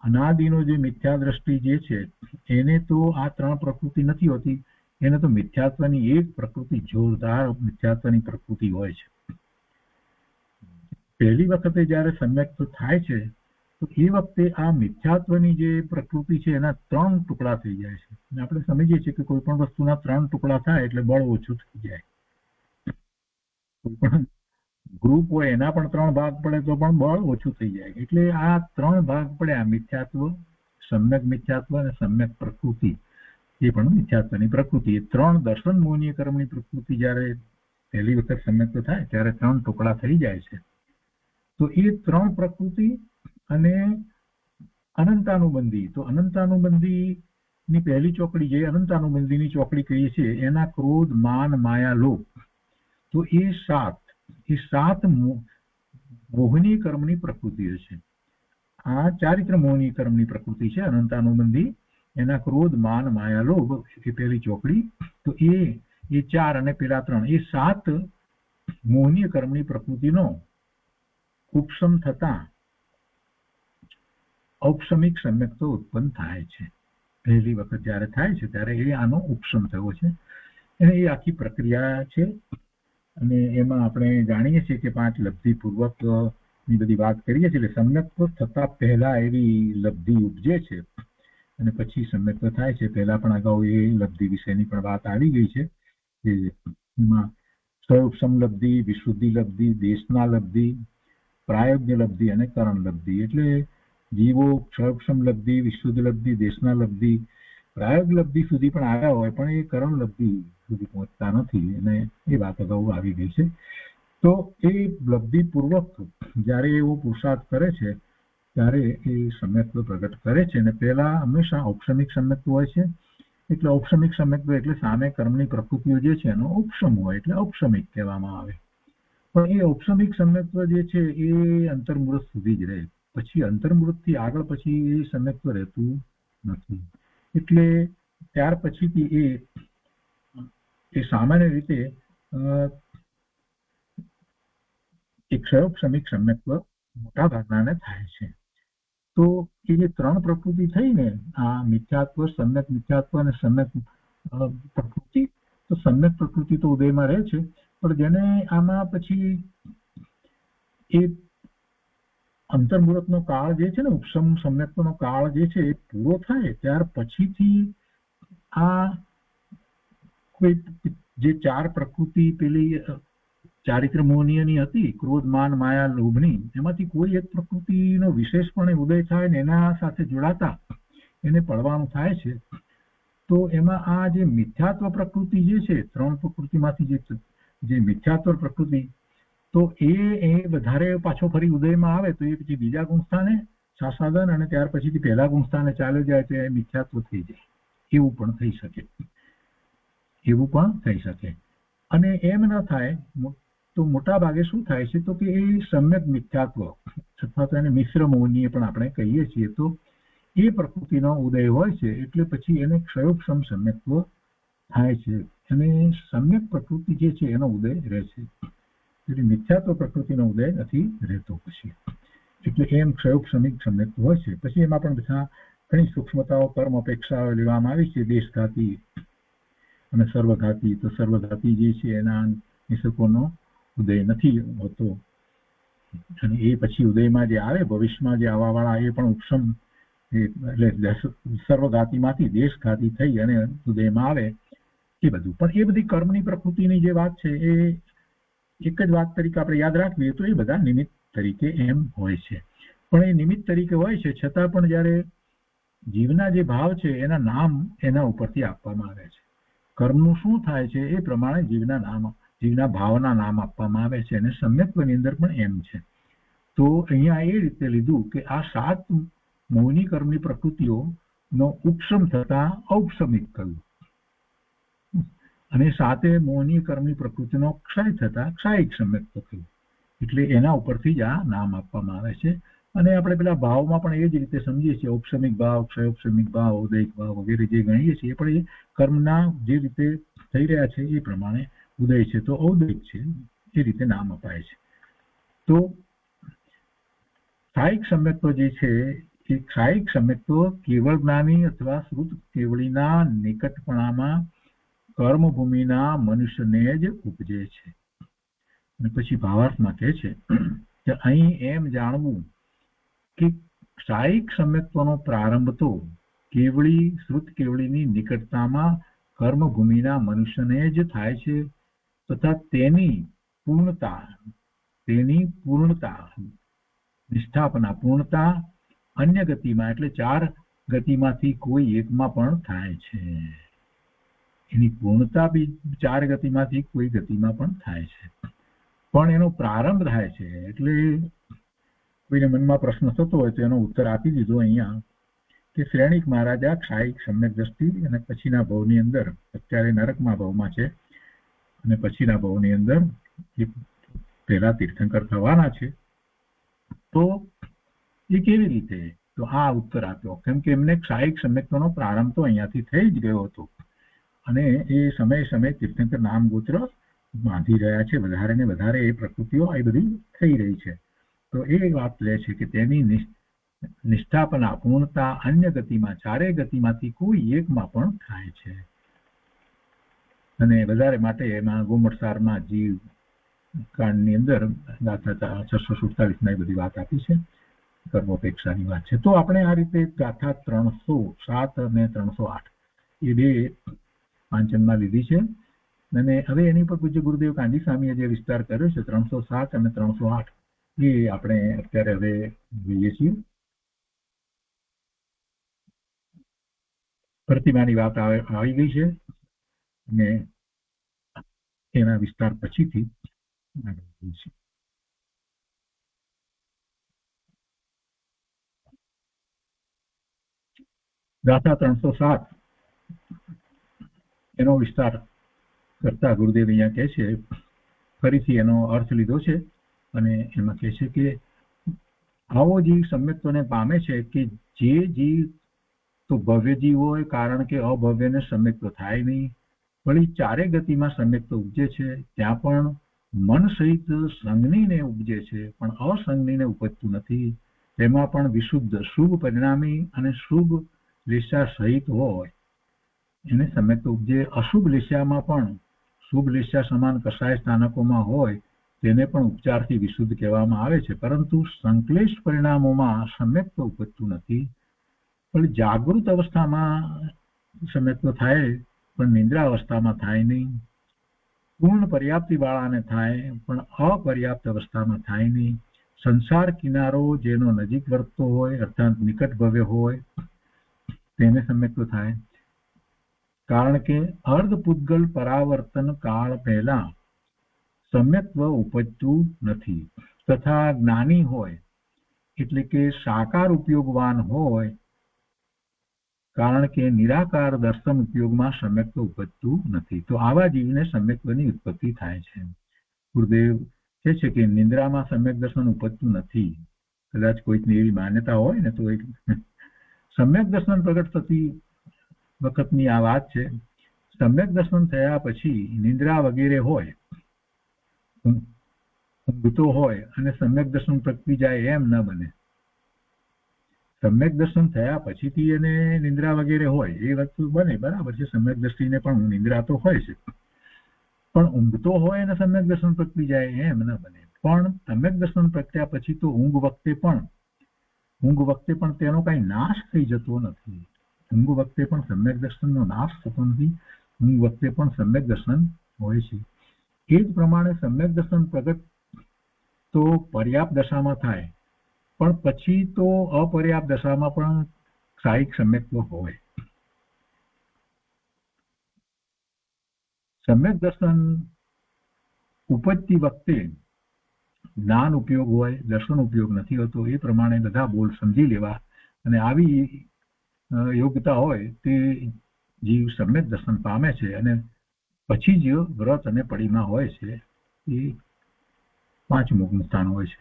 અનાદિનો જે મિથ્યા દ્રષ્ટિ જે છે એને તો આ 3 પ્રકૃતિ નથી હોતી. એને તો મિથ્યાત્વની એક પ્રકૃતિ, જોરદાર મિથ્યાત્વની પ્રકૃતિ હોય છે. પહેલી વખતે જયારે સમ્યક થાય છે તો એ વખતે આ મિથ્યાત્વની જે પ્રકૃતિ છે એના 3 ટુકડા થઈ જાય છે. આપણે સમજીએ છીએ કે કોઈ પણ વસ્તુના 3 ટુકડા થાય એટલે બળ ઓછું થઈ જાય. કોઈ પણ ગ્રુપ હોય એના પણ 3 ભાગ પડે તો પણ બળ ઓછું થઈ જાય. એટલે આ 3 ભાગ પડ્યા, મિથ્યાત્વ, સમ્યક મિથ્યાત્વ અને સમ્યક પ્રકૃતિ. એ પણ મિથ્યાત્વની પ્રકૃતિ. એ 3 દર્શન મોહનીય કર્મની પ્રકૃતિ જયારે પહેલી વખત સમ્યક થાય ત્યારે 3 ટુકડા થઈ જાય છે. તો એ 3 પ્રકૃતિ અને અનંતાનુબંધી. તો અનંતાનુબંધી ની પહેલી ચોકડી, જે અનંતાનુબંધીની ચોકડી કહીએ છીએ, એના ક્રોધ, માન, માયા, લોભ. તો એ 7 મોહનીય કર્મની પ્રકૃતિઓ છે. આ ચારિત્ર મોહનીય કર્મની પ્રકૃતિ છે અનંતાનુબંધી. એના ક્રોધ, માન, માયા, લોભ એ પહેલી ચોકડી. તો એ 4 અને પેલા 3 એ 7 મોહનીય કર્મની પ્રકૃતિનો ઉપશમ થતા ઔપશમિક સમ્યક્તો ઉત્પન્ન થાય છે. પહેલી વખત જયારે થાય છે ત્યારે એ આનો ઉપશમ થયો છે. અને એ આખી પ્રક્રિયા છે. અને એમાં આપણે જાણીએ છીએ કે 5 લબ્ધિ પૂર્વક ની બધી વાત કરીએ છીએ. એટલે સમ્યક્તો થતા પહેલા એવી લબ્ધિ ઉપજે છે અને પછી સમ્યક્તો થાય છે. પહેલા પણ અગાઉ એ લબ્ધિ વિશેની પણ વાત આવી ગઈ છે કે એમાં સ્વરૂપસમ લબ્ધિ, વિશુદ્ધિ લબ્ધિ, દેશના લબ્ધિ, પ્રાયોગ્ય લબ્ધિ અને કરણ લબ્ધિ. એટલે જીવો સ્વરૂપસમ લબ્ધિ, વિશુદ્ધ લબ્ધિ, દેશના લબ્ધિ, પ્રાયોગ્ય લબ્ધિ સુધી પણ આવ્યા હોય પણ એ કરણ લબ્ધિ સુધી પહોંચતા નથી. અને એ વાત અગાઉ આવી ગઈ છે. તો એ લબ્ધિ પૂર્વક જયારે એવો પુરુષાર્થ કરે છે ત્યારે એ સમ્યક્ત્વ પ્રગટ કરે છે. અને પહેલા હંમેશા ઔપશમિક સમ્યક્ત્વ હોય છે. એટલે ઔપશમિક સમ્યક્ત્વ એટલે સામે કર્મની પ્રકૃતિઓ જે છે એનો ઉપશમ હોય એટલે ઔપશમિક કહેવામાં આવે. પણ એ ઔપશમિક સમ્યક્ત્વ જે છે એ અંતર્મુહૂર્ત સુધી જ રહે. પછી અંતર્મુહૂર્ત થી આગળ પછી એ સમ્યક્ત્વ રહેતું નથી. એટલે ત્યાર પછીથી એ સામાન્ય રીતે એક ક્ષયોપશમિક સમ્યક્ત્વ મોટા ભાગનાને થાય છે. તો એ જે 3 પ્રકૃતિ થઈ ને, આ મિથ્યાત્વ, સમ્યક મિથ્યાત્વ અને સમ્યક પ્રકૃતિ. તો સમ્યક પ્રકૃતિ તો ઉદયમાં રહે છે પણ જેને આમાં પછી એ અંતર્મુહૂર્તનો કાળ જે છે ને, ઉપશમ સમ્યક્ત્વનો કાળ જે છે એ પૂરો થાય ત્યાર પછીથી આ કોઈ જે 4 પ્રકૃતિ પેલી ચારિત્ર મોહનીયની હતી, ક્રોધ, માન, માયા, લોભની, એમાંથી કોઈ એક પ્રકૃતિનો વિશેષપણે ઉદય થાય ને એના સાથે જોડાતા એને પડવાનું થાય છે. તો એમાં આ જે મિથ્યાત્વ પ્રકૃતિ જે છે, 3 પ્રકૃતિમાંથી જે મિથ્યાત્વ પ્રકૃતિ, તો એ વધારે પાછો ફરી ઉદયમાં આવે તો એ પછી બીજા ગુણસ્થાને સાસાદન અને ત્યાર પછીથી પહેલા ગુણસ્થાને ચાલ્યો જાય તો એ મિથ્યાત્વ થઈ જાય. એવું પણ થઈ શકે. અને એમ ન થાય તો મોટા ભાગે શું થાય છે તો કે એ સમ્યક મિથ્યાત્વ અથવા તો એને મિશ્ર મોહનીય પણ આપણે કહીએ છીએ. તો એ પ્રકૃતિનો ઉદય હોય છે એટલે પછી એને ક્ષયોક્ષમ સમ્યક્ત્વ થાય છે અને સમ્યક પ્રકૃતિ જે છે એનો ઉદય રહે છે. એટલે મિથ્યાત્વ પ્રકૃતિનો ઉદય નથી રહેતો પછી. એટલે એમ ક્ષયોક્ષમિક સમ્યક્ત્વ હોય છે. પછી એમાં પણ બધા ઘણી સૂક્ષ્મતાઓ કર્મ અપેક્ષાઓ લેવામાં આવી છે. દેશઘાતી અને સર્વઘાતી. તો સર્વઘાતી જે છે એના નિષકોનો ઉદય નથી હોતો અને એ પછી ઉદયમાં જે આવે ભવિષ્યમાં જે આવવા વાળા એ પણ ઉપશમ એટલે સર્વઘાતીમાંથી દેશઘાતી થઈ અને ઉદયમાં આવે એ બધું. પણ એ બધી કર્મની પ્રકૃતિની જે વાત છે એ એક જ વાત તરીકે આપણે યાદ રાખવી તો એ બધા નિમિત્ત તરીકે એમ હોય છે. પણ એ નિમિત્ત તરીકે હોય છે છતાં પણ જ્યારે જીવના જે ભાવ છે એના નામ એના ઉપરથી આપવામાં આવે છે. કર્મનું શું થાય છે એ પ્રમાણે જીવના ભાવના નામ આપવામાં આવે છે અને સમ્યક્ત્વની અંદર પણ એમ છે. તો અહીંયા એ રીતે લીધું કે આ 7 મોહિની કર્મની પ્રકૃતિઓનો ઉપશમ થતા ઔપશમિક કહ્યું અને 7 મોહિની કર્મની પ્રકૃતિનો ક્ષય થતા ક્ષાયિક સમ્યક્ત્વ કહ્યું. એટલે એના ઉપરથી જ આ નામ આપવામાં આવે છે. અને આપણે પેલા ભાવમાં પણ એ જ રીતે સમજીએ છીએ. ઔપશમિક ભાવ, ક્ષયોપશમિક ભાવ, ઔદયિક ભાવ વગેરે જે ગણીએ છીએ પણ એ કર્મના જે રીતે થઈ રહ્યા છે એ પ્રમાણે ઉદય છે તો ઔદયિક છે એ રીતે નામ અપાય છે. તો ક્ષાયિક સમ્યક્ત્વ જે છે એ ક્ષાયિક સમ્યક્ત્વ કેવળ જ્ઞાની અથવા શ્રુત કેવળીના નિકટપણામાં કર્મભૂમિના મનુષ્યને જ ઉપજે છે. અને પછી ભાવાર્થમાં કહે છે કે અહીં એમ જાણવું કે ક્ષાયિક સમ્યક્ત્વનો પ્રારંભ તો કેવળી શ્રુત કેવળીની નિકટતામાં કર્મભૂમિના મનુષ્યને જ થાય છે તથા તેની પૂર્ણતા નિષ્ઠાપના પૂર્ણતા અન્ય ગતિમાં એટલે 4 ગતિમાંથી કોઈ એકમાં પણ થાય છે. એની પૂર્ણતા બી 4 ગતિમાંથી કોઈ ગતિમાં પણ થાય છે. પણ એનો પ્રારંભ થાય છે એટલે કોઈને મનમાં પ્રશ્ન થતો હોય તો એનો ઉત્તર આપી દીધો અહીંયા કે શ્રેણિક મહારાજા ક્ષાયિક સમ્યક દ્રષ્ટિ અને પછીના ભવની અંદર અત્યારે નરકમાં ભવમાં છે અને પછીના ભવની અંદર પહેલા તીર્થંકર થવાના છે. તો એ કેવી રીતે? તો આ ઉત્તર આપ્યો કેમ કે એમને ક્ષાયિક સમ્યક્ત્વનો પ્રારંભ તો અહીંયાથી થઈ જ ગયો હતો અને એ સમય તીર્થંકર નામ ગોત્ર બાંધી રહ્યા છે. વધારે ને વધારે એ પ્રકૃતિઓ એ બધી થઈ રહી છે. તો એ વાત લે છે કે તેની નિષ્ઠાપના પૂર્ણતા અન્ય ગતિમાં 4 ગતિમાંથી કોઈ એકમાં પણ થાય છે અને વધારે માટે એમાં ગોમટસારના જીવ કાંડની અંદર ગાથા 647 બધી વાત આપી છે. કર્મોપેક્ષાની વાત છે. તો આપણે આ રીતે ગાથા 307 અને 308 એ 2 વાંચનમાં લીધી છે અને હવે એની પર પૂજ્ય ગુરુદેવ કાંજી સ્વામીએ જે વિસ્તાર કર્યો છે 307 અને 308 એ આપણે અત્યારે હવે જોઈએ છીએ. પ્રતિમાની વાત આવી ગઈ છે અને એના વિસ્તાર પછીથી ગાથા 307 એનો વિસ્તાર કરતા ગુરુદેવ અહીંયા કહે છે ફરીથી એનો અર્થ લીધો છે અને એમાં કહે છે કે આવો જીવ સમ્યક્ત્વને પામે છે કે જે જીવ તો ભવ્ય જીવ હોય કારણ કે અભવ્યને સમ્યક્ત્વ થાય નહીં. વળી 4 ગતિમાં સમ્યક્ત્વ ઉપજે છે ત્યાં પણ મન સહિત સંજ્ઞીને ઉપજે છે પણ અસંજ્ઞીને ઉપજતું નથી. તેમાં પણ વિશુદ્ધ શુભ પરિણામી અને શુભ લેશા સહિત હોય એને સમ્યક્ત્વ ઉપજે. અશુભ લેશામાં પણ શુભ લેશા સમાન કસાય સ્થાનકોમાં હોય તેને પણ ઉપચારથી વિશુદ્ધ કહેવામાં આવે છે પરંતુ સંક્લેશ પરિણામોમાં સમ્યક્ત્વ ઉપજતું નથી. પણ જાગૃત અવસ્થામાં સમ્યક્ત્વ થાય પણ નિંદ્રા અવસ્થામાં થાય નહીં. પૂર્ણ પર્યાપ્તિ વાળાને થાય પણ અપર્યાપ્ત અવસ્થામાં થાય નહીં. સંસાર કિનારો જેનો નજીક વર્તતો હોય અર્થાત નિકટ ભવ્ય હોય તેને સમ્યક્ત્વ થાય કારણ કે અર્ધ પૂતગલ પરાવર્તન કાળ પહેલા સમ્યક્ત્વ ઉપજતું નથી તથા જ્ઞાની હોય એટલે કે સાકાર ઉપયોગવાન હોય કારણ કે નિરાકાર દર્શન ઉપયોગમાં સમ્યક્ત્વ ઉપજતું નથી. તો આવા જીવને સમ્યક્ત્વની ઉત્પત્તિ થાય છે. ગુરુદેવ કહે છે કે નિંદ્રામાં સમ્યક દર્શન ઉપજતું નથી. કદાચ કોઈકની એવી માન્યતા હોય ને તો સમ્યક દર્શન પ્રગટ થતી વખતની આ વાત છે. સમ્યક દર્શન થયા પછી નિંદ્રા વગેરે હોય, ઊંઘતો હોય અને સમ્યક દર્શન પ્રગટી જાય એમ ન બને. સમ્યક દર્શન થયા પછીથી એને નિંદ્રા વગેરે હોય એ વસ્તુ બને, બરાબર છે. સમ્યક દ્રષ્ટિને પણ નિંદ્રા તો હોય છે, પણ ઊંઘતો હોય અને સમ્યક દર્શન પ્રગટી જાય એમ ન બને. પણ સમ્યક દર્શન પ્રગટ્યા પછી તો ઊંઘ વખતે પણ તેનો કઈ નાશ થઈ જતો નથી. ઊંઘ વખતે પણ સમ્યક દર્શનનો નાશ થતો નથી. ઊંઘ વખતે પણ સમ્યક દર્શન હોય છે. એ જ પ્રમાણે સમ્યક દર્શન પ્રગટ તો પર્યાપ્ત દશામાં થાય, પણ પછી તો અપર્યાપ્ત દશામાં પણ ક્ષાયિક સમ્યક્ત્વ હોય. સમ્યક દર્શન ઉપજતી વખતે જ્ઞાન ઉપયોગ હોય, દર્શન ઉપયોગ નથી હોતો. એ પ્રમાણે બધા બોલ સમજી લેવા, અને આવી યોગ્યતા હોય તે જીવ સમ્યક દર્શન પામે છે, અને પછી જ વ્રત અને પડીમાં હોય છે એ પાંચમું સ્થાન હોય છે.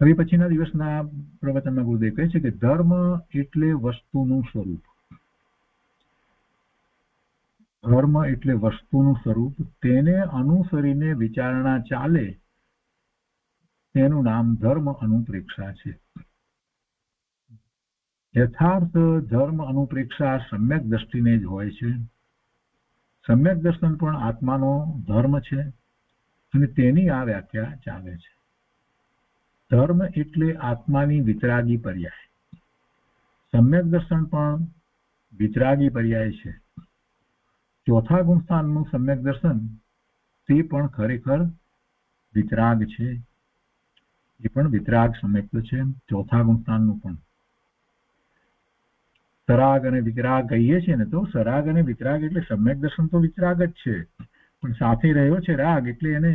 હવે પછીના દિવસના પ્રવચનમાં ગુરુદેવ કહે છે કે ધર્મ એટલે વસ્તુનું સ્વરૂપ. ધર્મ એટલે વસ્તુનું સ્વરૂપ, તેને અનુસરીને વિચારણા ચાલે તેનું નામ ધર્મ અનુપ્રેક્ષા છે. યથાર્થ ધર્મ અનુપ્રેક્ષા સમ્યક દ્રષ્ટિને જ હોય છે. સમ્યક દર્શન પણ આત્માનો ધર્મ છે, અને તેની આ વ્યાખ્યા ચાલે છે. ધર્મ એટલે આત્માની વિતરાગી પર્યાય. સમ્યક દર્શન પણ વિતરાગી પર્યાય છે. ચોથા ગુણસ્થાનનું સમ્યક દર્શન તે પણ ખરેખર વિતરાગ છે. એ પણ વિતરાગ સમ્યક્ત્વ છે, ચોથા ગુણસ્થાનનું પણ. સરાગ અને વિતરાગ કહીએ છીએ ને, તો સરાગ અને વિતરાગ એટલે સમ્યક દર્શન તો વિતરાગ જ છે, પણ સાથે રહ્યો છે રાગ એટલે એને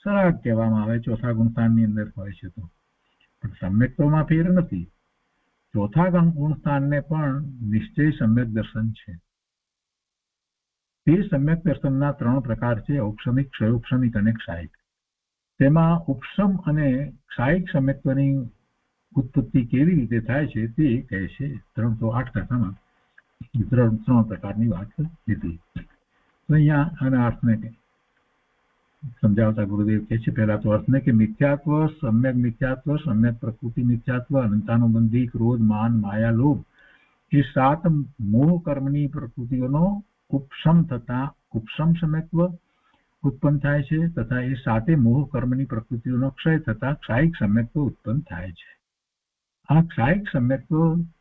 સરાગ કહેવામાં આવે. ચોથા ગુણસ્થાનની અંદર હોય છે તો પણ સમ્યક્ત્વમાં ફેર નથી. ચોથા ગુણસ્થાનને પણ નિશ્ચય સમ્યક દર્શન છે. તે સમ્યક દર્શનના 3 પ્રકાર છે: ઔક્ષમિક, ક્ષયોક્ષમિક અને ક્ષાયિક. તેમાં ઉપશમ અને ક્ષાયિક સમ્યક્ત્વની ઉત્પત્તિ કેવી રીતે થાય છે તે કહે છે. 308 કથામાં 3 પ્રકારની વાત લીધી. તો અહીંયા આના અર્થને સમજાવતા ગુરુદેવ કહે છે, પહેલા તો અર્થને કે મિથ્યાત્વ, સમ્યક પ્રકૃતિ મિથ્યાત્વ, અનંતાનુબંધી, ક્રોધ, માન, માયા, લોભ એ 7 મોહ કર્મની પ્રકૃતિઓનો ઉપશમ થતા ઉપશમ સમ્યક્ત્વ ઉત્પન્ન થાય છે, તથા એ 7 મોહ કર્મની પ્રકૃતિઓનો ક્ષય થતા ક્ષાયિક સમ્યક્ત્વ ઉત્પન્ન થાય છે. આ ક્ષાયિક સમ્યક્ત્વ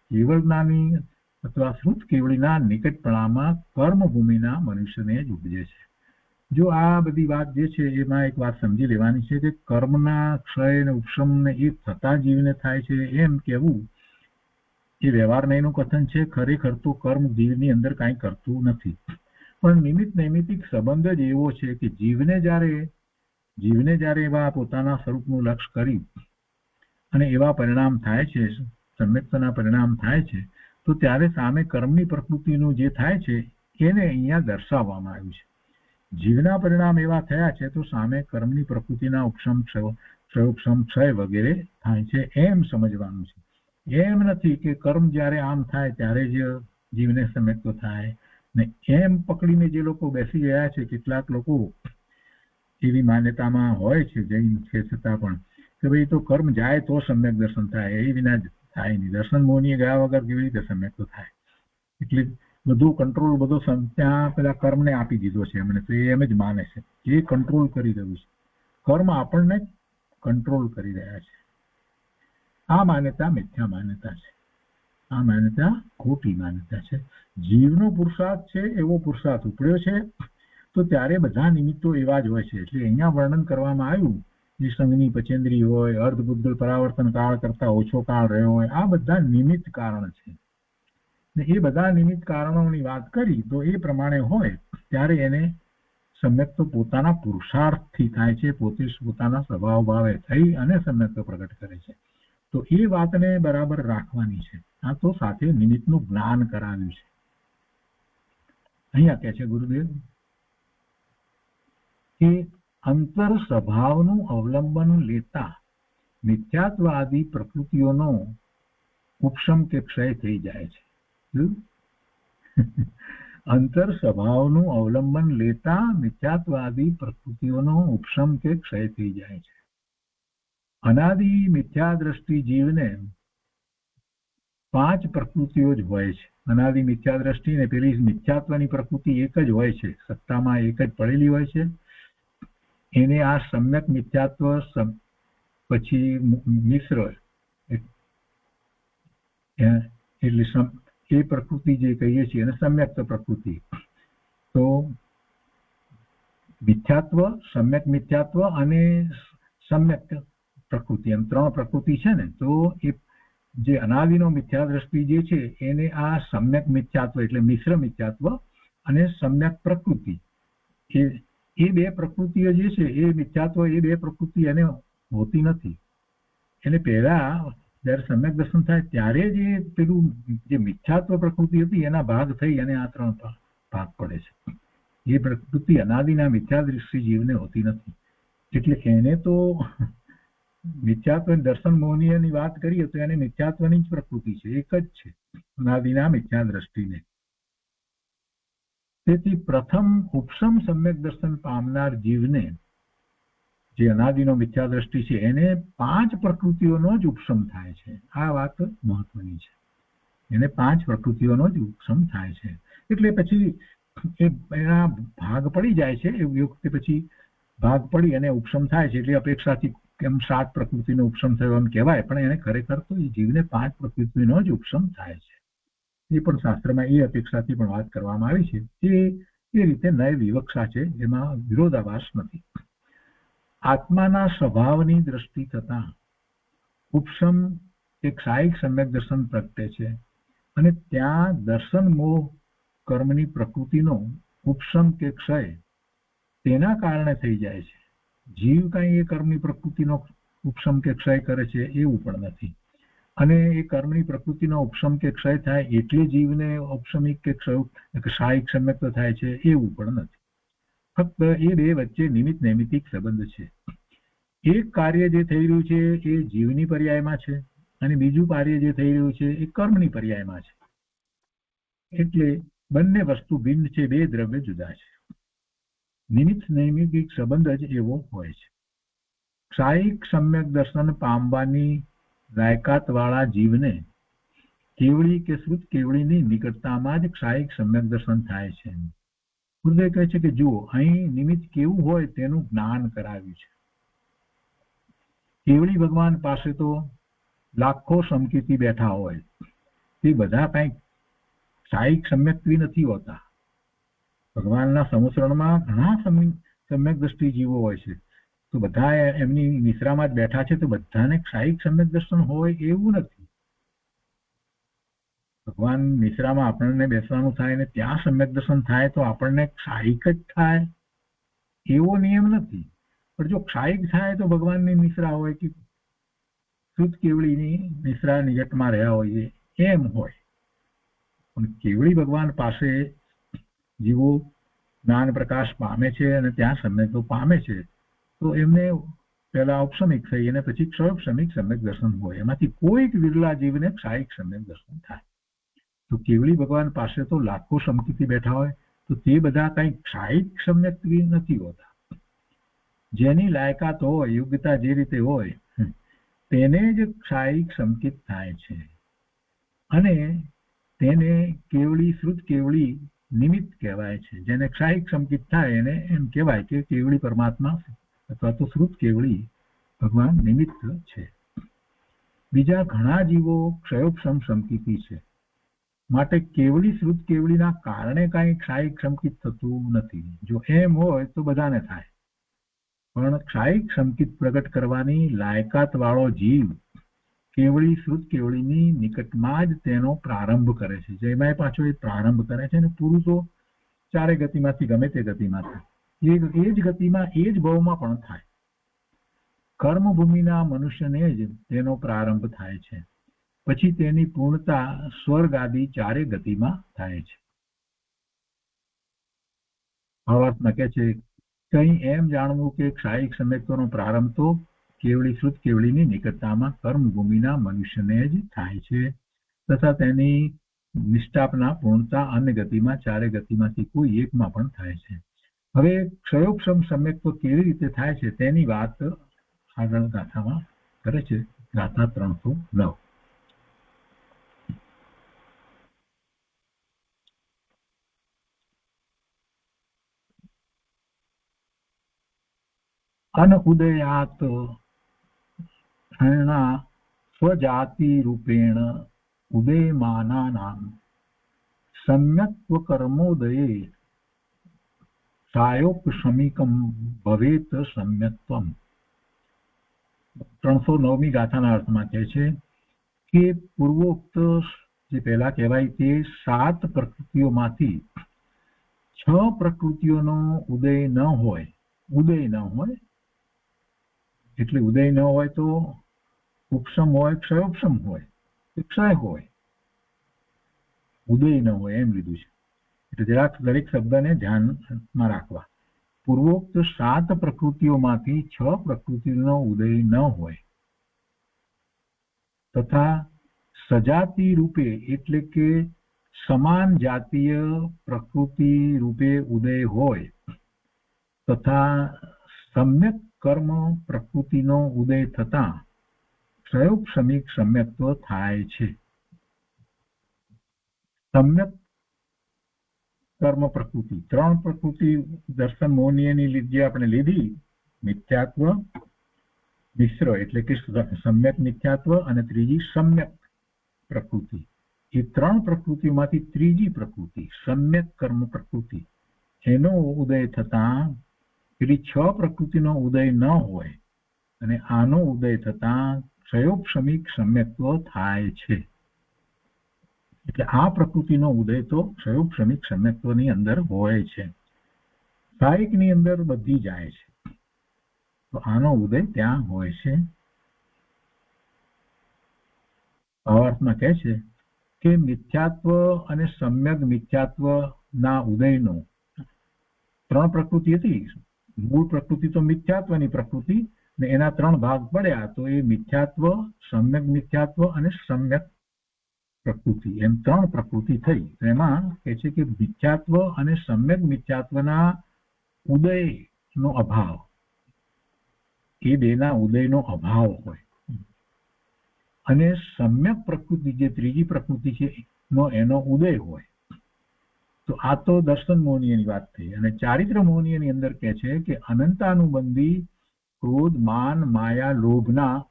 કેવળનાની અથવા શ્રુત કેવળીના નિકટપણામાં કર્મભૂમિના મનુષ્યને જ ઉપજે છે. જો આ બધી વાત જે છે એમાં એક વાત સમજી લેવાની છે કે કર્મના ક્ષય અને ઉપશમને એ થતા જીવને થાય છે એમ કહેવું એ વ્યવહાર નહીંનું કથન છે. ખરેખર તો કર્મ જીવની અંદર કાંઈ કરતું નથી, પણ નિમિત્ત નૈમિત્તિક સંબંધ જ એવો છે કે જીવને જ્યારે એવા પોતાના સ્વરૂપનું લક્ષ્ય કરી અને એવા પરિણામ થાય છે, સમ્યક્તના પરિણામ થાય છે, તો ત્યારે સામે કર્મની પ્રકૃતિનું જે થાય છે એને અહીંયા દર્શાવવામાં આવ્યું છે. જીવના પરિણામ એવા થયા છે તો સામે કર્મની પ્રકૃતિના ઉપશમ, ક્ષયોપશમ, ક્ષય વગેરે થાય છે એમ સમજવાનું છે. એમ નથી કે કર્મ જ્યારે આમ થાય ત્યારે જ જીવને સમ્યક્ત્વ થાય ને એમ પકડીને જે લોકો બેસી ગયા છે. કેટલાક લોકો એવી માન્યતામાં હોય છે, જૈન છે છતાં પણ, કે ભાઈ તો કર્મ જાય તો સમ્યક દર્શન થાય, એ વિના થાય નહીં. દર્શન મોહનીએ ગયા વગર કેવી રીતે સમ્યક્ત્વ થાય? એટલે બધું કંટ્રોલ બધો ત્યાં પેલા કર્મને આપી દીધો છે એમણે, તો એમ જ માને છે એ કંટ્રોલ કરી રહ્યું છે. કર્મ આપણને કંટ્રોલ કરી રહ્યા છે. આ માન્યતા મિથ્યા માન્યતા છે. આ માન્યતા ખોટી માન્યતા છે. જીવનો પુરુષાર્થ છે એવો પુરુષાર્થ ઉપડ્યો છે તો ત્યારે બધા નિમિત્તો એવા જ હોય છે. એટલે અહીંયા વર્ણન કરવામાં આવ્યું, નિસંગની પચેન્દ્રી હોય, અર્ધબુદ્ધ પરાવર્તન કાળ કરતા ઓછો કાળ રહ્યો હોય, આ બધા નિમિત્ત કારણ છે. એ બધા નિમિત્ત કારણોની વાત કરી તો એ પ્રમાણે હોય ત્યારે એને સમ્યક્ત્વ પોતાના પુરુષાર્થથી થાય છે, પોતે પોતાના સ્વભાવ ભાવે થઈ અને સમ્યક્ત્વ પ્રગટ કરે છે. તો એ વાતને બરાબર રાખવાની છે. આ તો સાથે નિમિત્તનું જ્ઞાન કરાવ્યું છે. અહીંયા કહે છે ગુરુદેવ કે અંતર સ્વભાવનું અવલંબન લેતા મિથ્યાત્વ આદિ પ્રકૃતિઓનો ઉપશમ કે ક્ષય થઈ જાય છે. અંતર સ્વભાવનું અવલંબન લેતા મિથ્યાત્વાદી પ્રકૃતિઓનો ઉપશમ કે ક્ષય થઈ જાય છે. અનાદિ મિથ્યા દ્રષ્ટિ જીવને 5 પ્રકૃતિઓ જ હોય છે. અનાદિ મિથ્યા દ્રષ્ટિ ને પેલી મિથ્યાત્વની પ્રકૃતિ એક જ હોય છે, સત્તામાં એક જ પડેલી હોય છે. એને આ સમ્યક મિથ્યાત્વ પછી મિશ્ર એટલે એ પ્રકૃતિ જે કહીએ છીએ એને સમ્યક પ્રકૃતિ. તો મિથ્યાત્વ, સમ્યક મિથ્યાત્વ અને સમ્યક પ્રકૃતિ એમ 3 પ્રકૃતિ છે ને. તો એ જે અનાદિનો મિથ્યા દ્રષ્ટિ જે છે એને આ સમ્યક મિથ્યાત્વ એટલે મિશ્ર મિથ્યાત્વ અને સમ્યક પ્રકૃતિ એ 2 પ્રકૃતિઓ જે છે એ મિથ્યાત્વ એ 2 પ્રકૃતિ એને હોતી નથી. એને પહેલા જયારે સમ્યક દર્શન થાય ત્યારે જે પેલું જે મિથ્યાત્વ પ્રકૃતિ હતી એના ભાગ થઈ અને આ 3 ભાગ પડે છે. એ પ્રકૃતિ અનાદિના મિથ્યા દ્રષ્ટિ જીવને હોતી નથી. એટલે એને તો મિથ્યાત્વ દર્શન મોહનીયની વાત કરીએ તો એને મિથ્યાત્વની જ પ્રકૃતિ છે, એક જ છે અનાદિના મિથ્યા દ્રષ્ટિને. તેથી પ્રથમ ઉપશમ સમ્યક દર્શન પામનાર જીવને જે અનાદિનો મિથ્યા દ્રષ્ટિ છે એને 5 પ્રકૃતિઓનો જ ઉપશમ થાય છે. આ વાત મહત્વની છે. એને 5 પ્રકૃતિઓનો જ ઉપશમ થાય છે. એટલે પછી એના ભાગ પડી જાય છે. એ વખતે પછી ભાગ પડી અને ઉપશમ થાય છે એટલે અપેક્ષાથી કેમ 7 પ્રકૃતિનો ઉપશમ થયો એમ કહેવાય, પણ એને ખરેખર તો એ જીવને 5 પ્રકૃતિનો જ ઉપશમ થાય છે. એ પણ શાસ્ત્રમાં એ અપેક્ષાથી પણ વાત કરવામાં આવી છે. એ રીતે નય વિવક્ષા છે, એમાં વિરોધાભાસ નથી. આત્માના સ્વભાવની દ્રષ્ટિ થતા ઉપશમ કે ક્ષાયિક સમ્યક દર્શન પ્રગટે છે અને ત્યાં દર્શન મોહ કર્મની પ્રકૃતિનો ઉપશમ કે ક્ષય તેના કારણે થઈ જાય છે. જીવ કઈ એ કર્મની પ્રકૃતિનો ઉપશમ કે ક્ષય કરે છે એવું પણ નથી. અને એ કર્મની પ્રકૃતિનો ઉપશમ કે ક્ષય થાય એટલે જીવને ઉપશમિક કે ક્ષાયિક સમ્યક થાય છે એવું પણ નથી. ફક્ત એ 2 વચ્ચે નિમિત્ત નૈમિત્તિક સંબંધ છે. એક કાર્ય જે થઈ રહ્યું છે એ જીવની પર્યાયમાં છે અને બીજું કાર્ય જે થઈ રહ્યું છે એ કર્મની પર્યાયમાં છે. એટલે બંને વસ્તુ ભિન્ન છે, 2 દ્રવ્ય જુદા છે. નિમિત્ત નૈમિત્તિક સંબંધ જ એવો હોય છે. ક્ષાયિક સમ્યક દર્શન પામવાની લાયકાત વાળા જીવને કેવળી કે શ્રુત કેવળીની નિકટતામાં જ ક્ષાયિક સમ્યક દર્શન થાય છે. ગુરુદેવ કહે છે કે જુઓ, અહીં નિમિત્ત કેવું હોય તેનું જ્ઞાન કરાવ્યું છે. કેવળી ભગવાન પાસે તો લાખો સમકીર્તિ બેઠા હોય, તે બધા કંઈક ક્ષાયિક સમ્યક્તિ નથી હોતા. ભગવાનના સમુસરણમાં ઘણા સમ્યક દ્રષ્ટિ જીવો હોય છે, તો બધા એમની નિશ્રામાં જ બેઠા છે તો બધાને ક્ષાયિક સમ્યક દર્શન હોય એવું નથી. ભગવાન નિશ્રામાં આપણને બેસવાનું થાય ને ત્યાં સમ્યક દર્શન થાય તો આપણને ક્ષાયિક જ થાય એવો નિયમ નથી. પણ જો ક્ષાયિક થાય તો ભગવાનની નિશ્રા હોય કે શુદ્ધ કેવળીની નિશ્રા નિકટમાં રહ્યા હોય એમ હોય. પણ કેવળી ભગવાન પાસે જીવો જ્ઞાન પ્રકાશ પામે છે અને ત્યાં સમ્યક પામે છે તો એમને પહેલા ઔપસમિક થઈ અને પછી ક્ષયોપસમિક સમ્યક દર્શન હોય. એમાંથી કોઈક વિરલા જીવને ક્ષાયિક સમ્યક દર્શન થાય. તો કેવળી ભગવાન પાસે તો લાખો સમકીર્તિ બેઠા હોય તો તે બધા કઈ ક્ષાયિક સમ્યક નથી હોતા. જેની લાયકાત હોય, યોગ્યતા જે રીતે હોય તેને જ ક્ષાયિક સંકિત થાય છે અને તેને કેવળી શ્રુત કેવળી નિમિત્ત કહેવાય છે. જેને ક્ષાયિક સંકિત થાય એને એમ કહેવાય કે કેવળી પરમાત્મા અથવા તો શ્રુત કેવળી ભગવાન નિમિત્ત છે. બીજા ઘણા જીવો ક્ષયોપસમ સંકિતિ છે, માટે કેવળી શ્રુત કેવળીના કારણે કાંઈ ક્ષાયિક સંકિત થતું નથી. જો એમ હોય તો બધાને થાય, પણ ક્ષાયિક સંકિત પ્રગટ કરવાની લાયકાત વાળો જીવ કેવળી શ્રુત કેવળીની નિકટમાં જ તેનો પ્રારંભ કરે છે. જેમાં પાછો એ પ્રારંભ કરે છે અને પૂરું તો 4 ગતિમાંથી ગમે તે ગતિમાં થાય, એ જ ગતિમાં એ જ ભાવમાં પણ થાય. કર્મભૂમિના મનુષ્યને જ તેનો પ્રારંભ થાય છે, પછી તેની પૂર્ણતા સ્વર્ગ આદિ 4 ગતિમાં થાય છે. ભાવાર્થમાં કહે છે કઈ એમ જાણવું કે ક્ષાયિક સમ્યક્તોનો પ્રારંભ તો કેવળી શ્રુત કેવળીની નિકટતામાં કર્મભૂમિના મનુષ્યને જ થાય છે. તથા તેની નિષ્ઠાપના પૂર્ણતા અન્ય ગતિમાં ચારે ગતિમાંથી કોઈ એકમાં પણ થાય છે. હવે ક્ષયોક્ષમ સમ્યક્ત્વ કેવી રીતે થાય છે તેની વાત આગળ ગાથામાં કરે છે. ગાથા 309. અનઉદયાત સ્વજાતિ રૂપેણ ઉદયમાનાનાં સમ્યક્ત્વ કર્મોદયે સાયોપશમિકમ ભવેત સમ્યક્ત્વમ. 309મી ગાથાના અર્થમાં કહે છે કે પૂર્વોક્ત જે પહેલા કહેવાય તે 7 પ્રકૃતિઓમાંથી 6 પ્રકૃતિઓનો ઉદય ન હોય એટલે ઉદય ન હોય તો ઉપશમ હોય, ક્ષયોપશમ હોય, ક્ષય હોય, ઉદય ન હોય એમ લીધું છે. એટલે જરાક દરેક શબ્દને ધ્યાનમાં રાખવા. પૂર્વોક્ત 7 પ્રકૃતિઓમાંથી 6 પ્રકૃતિનો ઉદય ન હોય તથા સજાતિ રૂપે એટલે કે સમાન જાતીય પ્રકૃતિ રૂપે ઉદય હોય તથા સમ્યક કર્મ પ્રકૃતિનો ઉદય થતા ક્ષયોપશમિક સમ્યક્ત્વ થાય છે. સમ્યક કર્મ પ્રકૃતિ 3 પ્રકૃતિ દર્શન મોહનીયની જે આપણે લીધી, મિથ્યાત્વ, મિશ્ર એટલે કે સમ્યક મિથ્યાત્વ અને ત્રીજી સમ્યક પ્રકૃતિ. એ 3 પ્રકૃતિમાંથી ત્રીજી પ્રકૃતિ સમ્યક કર્મ પ્રકૃતિ એનો ઉદય થતા પેલી 6 પ્રકૃતિનો ઉદય ન હોય અને આનો ઉદય થતા ક્ષયોપશમિક સમ્યક્ત્વ થાય છે. એટલે આ પ્રકૃતિનો ઉદય તો ક્ષયોપશમિક સમ્યક્ત્વની અંદર હોય છે. સાયકની અંદર બધી જાય છે તો આનો ઉદય ત્યાં હોય છે. અર્થમાં કહે છે કે મિથ્યાત્વ અને સમ્યક મિથ્યાત્વ ના ઉદયનો 3 પ્રકૃતિ હતી. મૂળ પ્રકૃતિ તો મિથ્યાત્વની પ્રકૃતિ ને એના 3 ભાગ પડ્યા તો એ મિથ્યાત્વ, સમ્યક મિથ્યાત્વ અને સમ્યક પ્રકૃતિ એમ 3 પ્રકૃતિ થઈ. એમાં કહે છે કે મિથ્યાત્વ અને સમ્યક મિથ્યાત્વના ઉદયનો અભાવ, એ બેના ઉદયનો અભાવ હોય અને સમ્યક પ્રકૃતિ જે ત્રીજી પ્રકૃતિ છે એનો ઉદય હોય. તો આ તો દર્શન મોહનીયની વાત થઈ. અને ચારિત્ર મોહનીયની અંદર કહે છે કે અનંતાનુબંધી ક્રોધ, માન, માયા, લોભના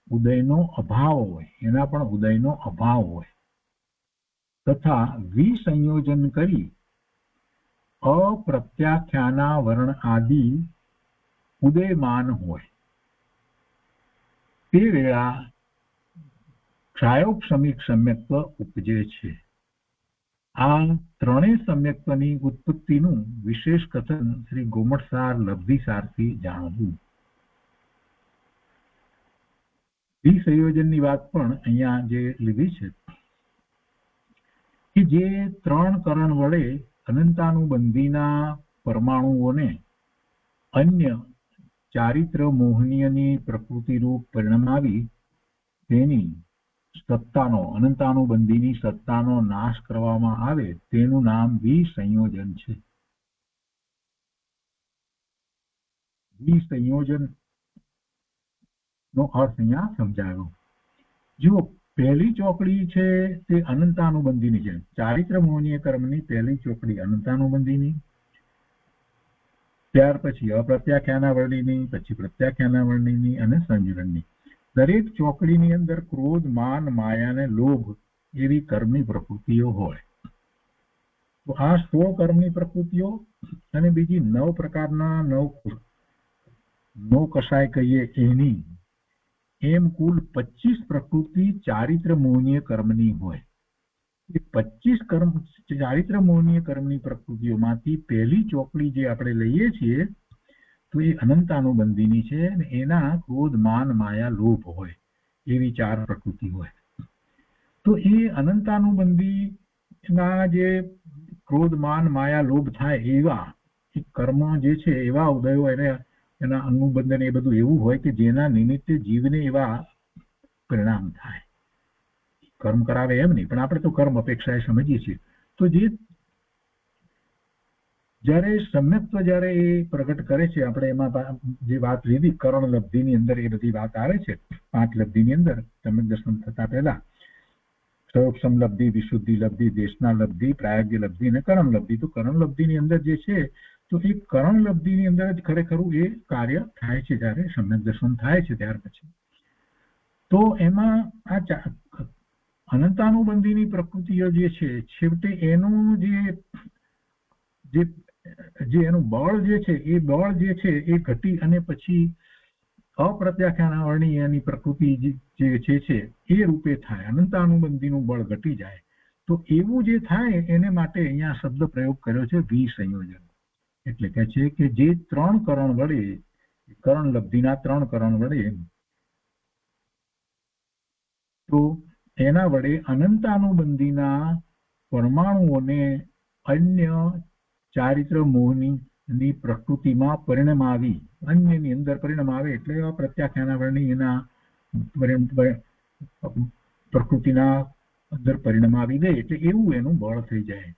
ઉદયનો અભાવ હોય, એના પણ ઉદયનો અભાવ હોય તથા વિસંયોજન કરી અપ્રત્યાખ્યાના વર્ણ આદિ ઉદયમાન હોય તે વેળા ક્ષયોપશમિક સમ્યક્ત્વ ઉપજે છે. આ 3 સમ્યક્ત્વની ઉત્પત્તિનું વિશેષ કથન શ્રી ગોમટસાર લબ્ધિસારથી જાણવું. વિસંયોજનની વાત પણ અહીંયા જે લીધી છે કે જે 3 કરણ વડે અનંતાનુબંધીના પરમાણુઓને અન્ય ચારિત્ર મોહનીયની પ્રકૃતિરૂપ પરિણમાવી તેની સત્તાનો, અનંતાનુબંધીની સત્તાનો નાશ કરવામાં આવે તેનું નામ વિસંયોજન છે. વિસંયોજન નો અર્થ અહીંયા સમજાયો. જો પહેલી ચોકડી છે તે અનંતાનુબંધીની છે. ચારિત્ર મોહનીય કર્મની પહેલી ચોકડી અનંતાનુબંધીની, ત્યાર પછી અપ્રત્યાખ્યાના વર્ણિની, પછી પ્રત્યાખ્યાના વર્ણિની અને સંજ્ઞની. દરેક ચોકડીની અંદર ક્રોધ, માન, માયા અને લોભ એવી કર્મની પ્રકૃતિઓ હોય. તો આ 16 કર્મની પ્રકૃતિઓ અને બીજી 9 પ્રકારના 9 કષાય કહીએ એની એમ કુલ 25 પ્રકૃતિ ચારિત્ર મોહનીય કર્મની હોય. એ 25 કર્મ ચારિત્ર મોહનીય કર્મની પ્રકૃતિઓમાંથી પહેલી ચોકડી જે આપણે લઈએ છીએ તો એ અનંતાનુબંધીની છે અને એના ક્રોધ, માન, માયા, લોભ હોય એવી 4 પ્રકૃતિ હોય. તો એ અનંતાનુબંધીના જે ક્રોધ, માન, માયા, લોભ થાય એવા કર્મ જે છે એવા ઉદયો એના અનુબંધન એ બધું એવું હોય કે જેના નિમિત્તે જીવને એવા પરિણામ થાય. કર્મ કરાવે એમ નહીં, પણ આપણે તો કર્મ અપેક્ષાએ સમજીએ છીએ. તો જ્યારે સમ્યક્ત્વ જ્યારે એ પ્રગટ કરે છે, આપણે એમાં જે વાત લીધી કરણ લબ્ધિની અંદર એ બધી વાત આવે છે. 5 લબ્ધિની અંદર સમ્યક દર્શન થતા પહેલા સૌક્ષમ લબ્ધિ, વિશુદ્ધિ લબ્ધિ, દેશના લબ્ધિ, પ્રાયોગ્ય લબ્ધિ અને કરણ લબ્ધિ. તો કરણ લબ્ધિની અંદર જે છે, તો એ કરણ લબ્ધિની અંદર જ ખરેખરું એ કાર્ય થાય છે જ્યારે સમ્યક દર્શન થાય છે ત્યાર પછી. તો એમાં આ અનંતાનુબંધીની પ્રકૃતિઓ જે છે, છેવટે એનું જે એનું બળ જે છે, એ બળ જે છે એ ઘટી અને પછી અપ્રત્યાખ્યાનાવર્ણીયની પ્રકૃતિ જે છે એ રૂપે થાય. અનંતાનુબંધીનું બળ ઘટી જાય. તો એવું જે થાય એને માટે અહીંયા શબ્દ પ્રયોગ કર્યો છે વિસંયોજન. એટલે કે છે કે જે 3 કરણ વડે, કરણ લબ્ધિના 3 કરણ વડે, તો એના વડે અનંતાનુબંધીના પરમાણુઓને અન્ય ચારિત્ર મોહની પ્રકૃતિમાં પરિણમાવી, અન્યની અંદર પરિણમાવે એટલે પ્રત્યાખ્યાનાવર્ણી એના પ્રકૃતિના અંદર પરિણમાવી દે, એટલે એવું એનું બળ થઈ જાય.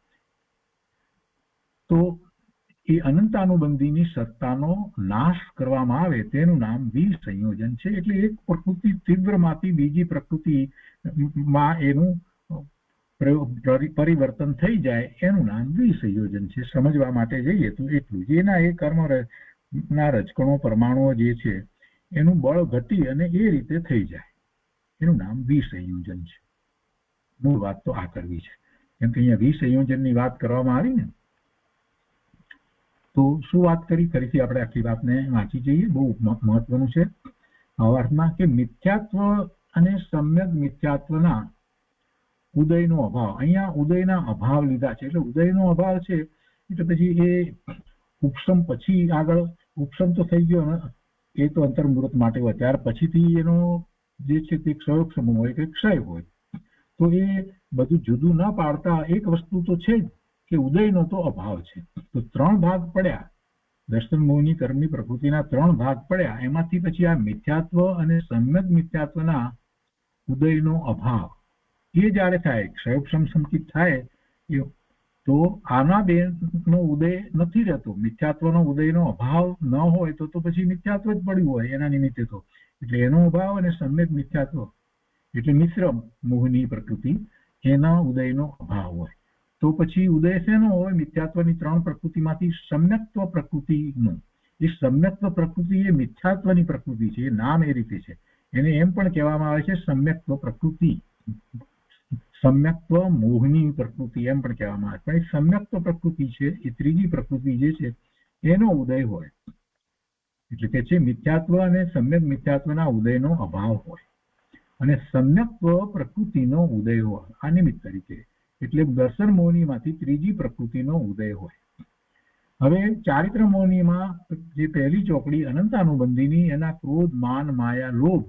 તો એ અનંતાનુબંધીની સત્તાનો નાશ કરવામાં આવે તેનું નામ વિસંયોજન છે. એટલે એક પ્રકૃતિ તીવ્રમાંથી બીજી પ્રકૃતિમાં એનું પરિવર્તન થઈ જાય એનું નામ વિસંયોજન છે. સમજવા માટે જઈએ તો એટલું જ. એના એ કર્મના રજકણો પરમાણુઓ જે છે એનું બળ ઘટી અને એ રીતે થઈ જાય એનું નામ વિસંયોજન છે. મૂળ વાત તો આ કરવી છે, કેમ કે અહીંયા વિસંયોજનની વાત કરવામાં આવી ને, તો શું વાત કરી? ફરીથી આપણે આખી વાતને વાંચી જઈએ, બહુ મહત્વનું છે ભાવાર્થમાં, કે મિથ્યાત્વ અને સમ્યક મિથ્યાત્વના ઉદયનો અભાવ. અહીંયા ઉદયના અભાવ લીધા છે, એટલે ઉદયનો અભાવ છે એટલે પછી એ ઉપસમ પછી આગળ ઉપસમ તો થઈ ગયો ને, એ તો અંતર્મુહૂર્ત માટે હોય, ત્યાર પછીથી એનો જે છે તે ક્ષયોક્ષમ હોય કે ક્ષય હોય. તો એ બધું જુદું ના પાડતા એક વસ્તુ તો છે જ કે ઉદયનો તો અભાવ છે. તો 3 ભાગ પડ્યા, દર્શન મોહની કર્મની પ્રકૃતિના 3 ભાગ પડ્યા, એમાંથી પછી આ મિથ્યાત્વ અને સમ્યક મિથ્યાત્વના ઉદયનો અભાવ એ જ્યારે થાય, ક્ષયોક્ષમ સંકિત થાય, તો આના બેનો ઉદય નથી રહેતો. મિથ્યાત્વનો ઉદયનો અભાવ ન હોય તો પછી મિથ્યાત્વ જ પડ્યું હોય એના નિમિત્તે. તો એટલે એનો અભાવ અને સમ્યક મિથ્યાત્વ એટલે મિશ્ર મોહની પ્રકૃતિ, એના ઉદયનો અભાવ હોય. તો પછી ઉદય શેનો હોય? મિથ્યાત્વની 3 પ્રકૃતિમાંથી સમ્યક્ત્વ પ્રકૃતિનો. એ સમ્યક્ત્વ પ્રકૃતિ એ મિથ્યાત્વની પ્રકૃતિ છે, એ નામ એ રીતે છે. એને એમ પણ કહેવામાં આવે છે સમ્યક્ત્વ પ્રકૃતિ, સમ્યક્ત્વ મોહની પ્રકૃતિ એમ પણ કહેવામાં આવે. પણ એ સમ્યક્ત્વ પ્રકૃતિ છે, એ ત્રીજી પ્રકૃતિ જે છે એનો ઉદય હોય. એટલે કે છે મિથ્યાત્વ અને સમ્યક મિથ્યાત્વના ઉદયનો અભાવ હોય અને સમ્યક્ત્વ પ્રકૃતિનો ઉદય હોય આ નિમિત્ત તરીકે. એટલે દર્શન મોહનીમાંથી ત્રીજી પ્રકૃતિનો ઉદય હોય. હવે ચારિત્ર મોહનીમાં જે પહેલી ચોકડી અનંતાનુબંધીની, એના ક્રોધ, માન, માયા, લોભ,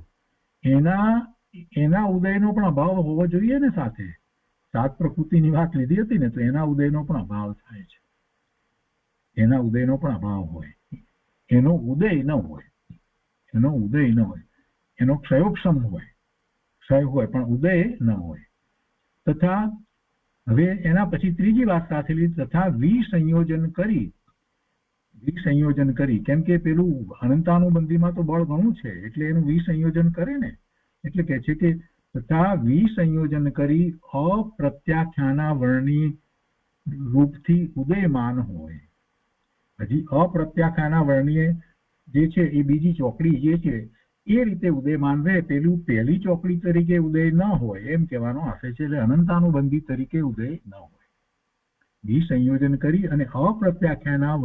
એના ઉદયનો પણ અભાવ હોવો જોઈએ ને. સાથે 7 પ્રકૃતિની વાત લીધી હતી ને, તો એના ઉદયનો પણ અભાવ થાય છે. એના ઉદયનો પણ અભાવ હોય, એનો ઉદય ન હોય, એનો ઉદય ન હોય, એનો ક્ષયોક્ષમ હોય, ક્ષય હોય પણ ઉદય ન હોય. તથા હવે એના પછી ત્રીજી વાત સાથે લીધી, તથા વિસંયોજન કરી, કેમ કે પેલું અનંતાનુબંધીમાં તો બળ ઘણું છે એટલે એનું વિસંયોજન કરે ને. એટલે કે છે કે તથા વિસંયોજન કરી અપ્રત્યાખ્યાના વર્ણી રૂપથી ઉદયમાન હોય. હજી અપ્રત્યાખ્યાના વર્ણીય જે છે એ બીજી ચોકડી જે છે એ રીતે ઉદયમાન રહે, પેલું પહેલી ચોકડી તરીકે ઉદય ન હોય એમ કહેવાનો આશય છે. એટલે અનંતાનુબંધી તરીકે ઉદય ન હોય. વિસંયોજન કરી અને અપ્રત્યાખ્યાના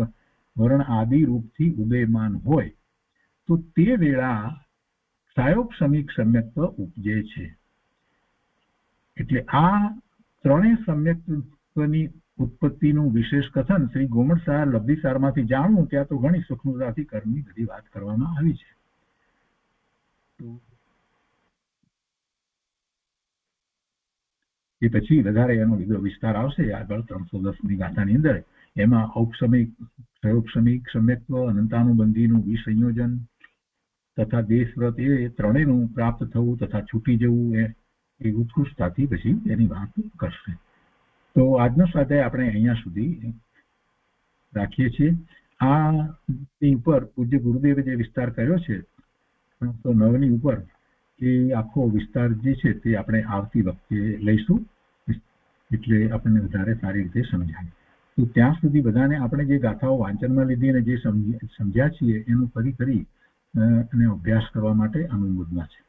વર્ણ આદિ રૂપથી ઉદયમાન હોય તો તે વેળા ક્ષયોક્ષમિક સમ્યક્ત્વ ઉપજે છે. એટલે આ ત્રણેય સમ્યક્ત્વની ઉત્પત્તિનું વિશેષ કથન શ્રી ગોમટસાર લબ્ધિસારમાંથી જાણવું ત્યાં તો ઘણી સૂક્ષ્મતાથી કર્મની બધી વાત કરવામાં આવી છે. એ પછી વધારે એનો વિસ્તાર આવશે આગળ 310ની ગાથાની અંદર. એમાં ઔપસમિક, ક્ષયોક્ષમિક સમ્યક્ત્વ, અનંતાનુબંધીનું વિસંયોજન તથા દેશવ્રત એ ત્રણેયનું પ્રાપ્ત થવું તથા છૂટી જવું એ ઉત્કૃષ્ટતાથી પછી એની વાત કરશે. તો આજનો સ્વાધ્યાય આપણે અહીંયા સુધી રાખીએ છીએ. આ ઉપર પૂજ્ય ગુરુદેવે જે વિસ્તાર કર્યો છે 309 ઉપર, એ આખો વિસ્તાર જે છે તે આપણે આવતી વખતે લઈશું, એટલે આપણને વધારે સારી રીતે સમજાય. તો ત્યાં સુધી બધાને આપણે જે ગાથાઓ વાંચનમાં લીધી અને જે સમજ્યા છીએ એનું ફરી કરી અને અભ્યાસ કરવા માટે અનુમોદના છે.